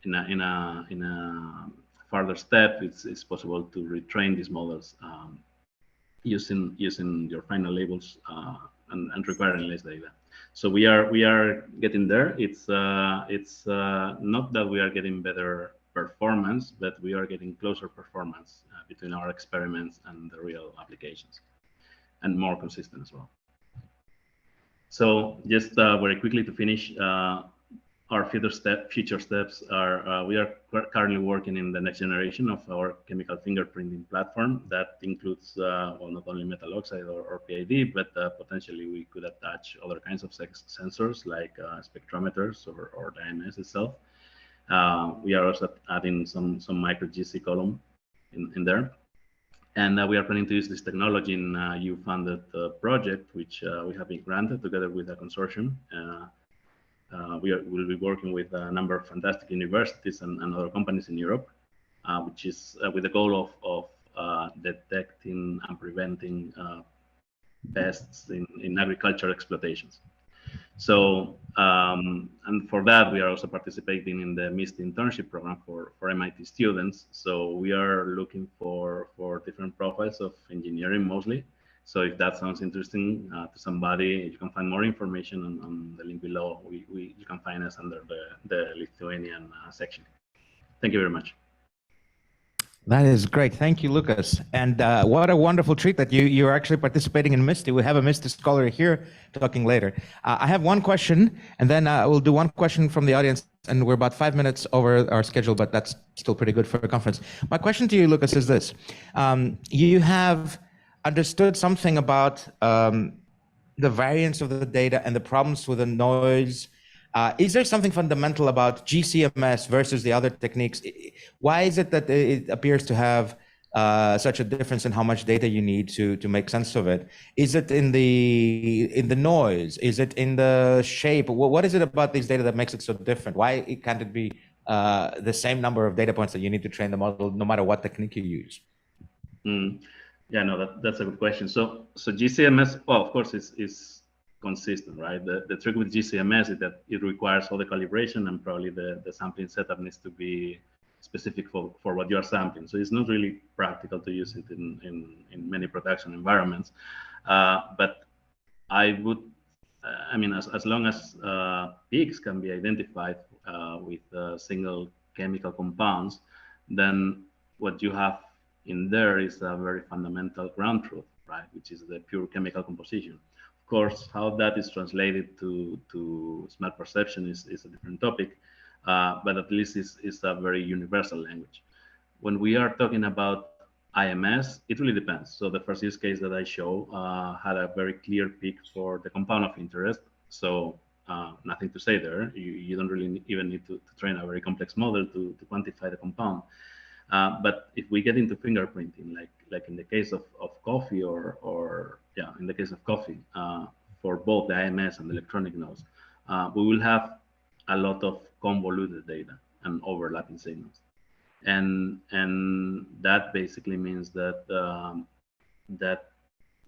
in a further step, it's possible to retrain these models using your final labels and requiring less data. So we are getting there. It's not that we are getting better performance, but we are getting closer performance between our experiments and the real applications, and more consistent as well. So just very quickly to finish, our future steps are, we are currently working in the next generation of our chemical fingerprinting platform that includes, well, not only metal oxide or PID, but potentially we could attach other kinds of sensors like spectrometers or the IMS itself. We are also adding some micro GC column in there. And we are planning to use this technology in a EU-funded project, which we have been granted together with a consortium. We'll be working with a number of fantastic universities and other companies in Europe, which is with the goal of detecting and preventing pests in agricultural exploitations. So, and for that, we are also participating in the MIST internship program for MIT students. So we are looking for different profiles of engineering mostly. So if that sounds interesting to somebody, you can find more information on the link below. You can find us under the Lithuanian section. Thank you very much. That is great. Thank you, Lucas. And what a wonderful treat that you're actually participating in MISTI. We have a MISTI scholar here talking later. I have one question, and then we'll do one question from the audience. And we're about 5 minutes over our schedule, but that's still pretty good for a conference. My question to you, Lucas, is this. You have understood something about the variance of the data and the problems with the noise. Is there something fundamental about GCMS versus the other techniques? Why is it that it appears to have such a difference in how much data you need to make sense of it? Is it in the noise? Is it in the shape? What is it about these data that makes it so different? Why can't it be the same number of data points that you need to train the model, no matter what technique you use? Yeah, no, that's a good question. So GCMS, well, of course, is consistent, right? The trick with GCMS is that it requires all the calibration, and probably the sampling setup needs to be specific for what you are sampling. So it's not really practical to use it in many production environments. But I would, I mean, as long as peaks can be identified with single chemical compounds, then what you have in there is a very fundamental ground truth, right? Which is the pure chemical composition. Of course, how that is translated to smell perception is a different topic, but at least it's a very universal language. When we are talking about IMS, it really depends. So the first use case that I show had a very clear peak for the compound of interest. So nothing to say there. You don't really even need to train a very complex model to quantify the compound. But if we get into fingerprinting, like in the case of coffee, or yeah, in the case of coffee, for both the IMS and the electronic nodes, we will have a lot of convoluted data and overlapping signals. And that basically means that that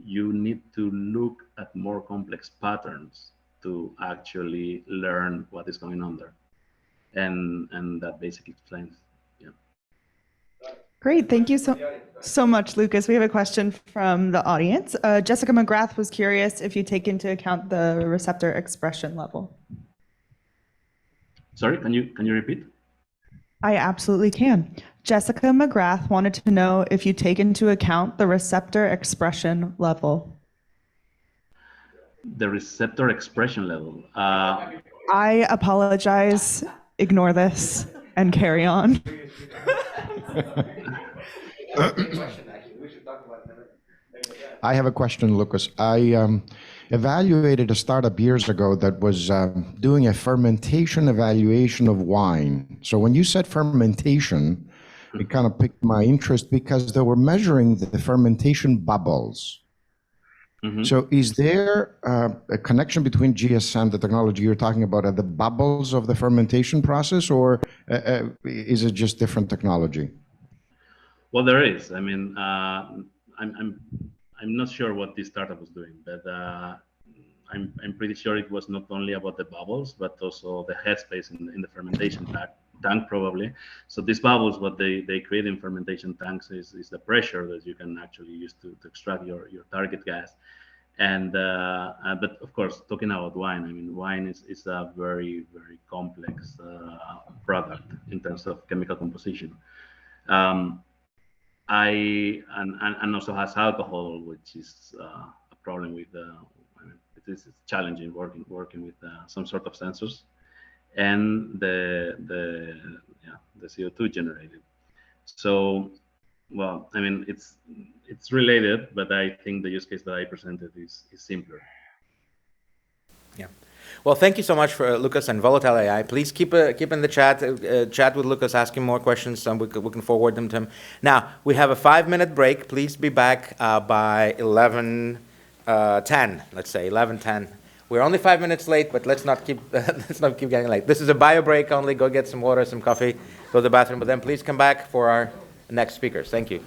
you need to look at more complex patterns to actually learn what is going on there, and that basically explains. Yeah. Great, thank you so much, Lucas. We have a question from the audience. Jessica McGrath was curious if you take into account the receptor expression level. Sorry, can you repeat? I absolutely can. Jessica McGrath wanted to know if you take into account the receptor expression level. The receptor expression level. I apologize. Ignore this and carry on. I have a question, Lucas. I evaluated a startup years ago that was doing a fermentation evaluation of wine. So when you said fermentation, it kind of piqued my interest because they were measuring the fermentation bubbles. Mm-hmm. So is there a connection between GSM, the technology you're talking about, and the bubbles of the fermentation process, or is it just different technology? Well, there is. I mean, I'm not sure what this startup was doing, but I'm pretty sure it was not only about the bubbles, but also the headspace in the fermentation tank, probably. So these bubbles, what they create in fermentation tanks is the pressure that you can actually use to extract your target gas. And but of course, talking about wine, I mean, wine is a very, very complex product in terms of chemical composition. And also has alcohol, which is a problem with I mean, it's challenging working with some sort of sensors, and the CO2 generated. So, well, I mean, it's related, but I think the use case that I presented is simpler. Yeah. Well, thank you so much for Lucas and Volatile AI. Please keep in the chat with Lucas, asking more questions. We can forward them to him. Now, we have a 5-minute break. Please be back by 11:10. Let's say 11:10. We're only 5 minutes late, but let's not keep getting late. This is a bio break only. Go get some water, some coffee, go to the bathroom, but then please come back for our next speakers. Thank you.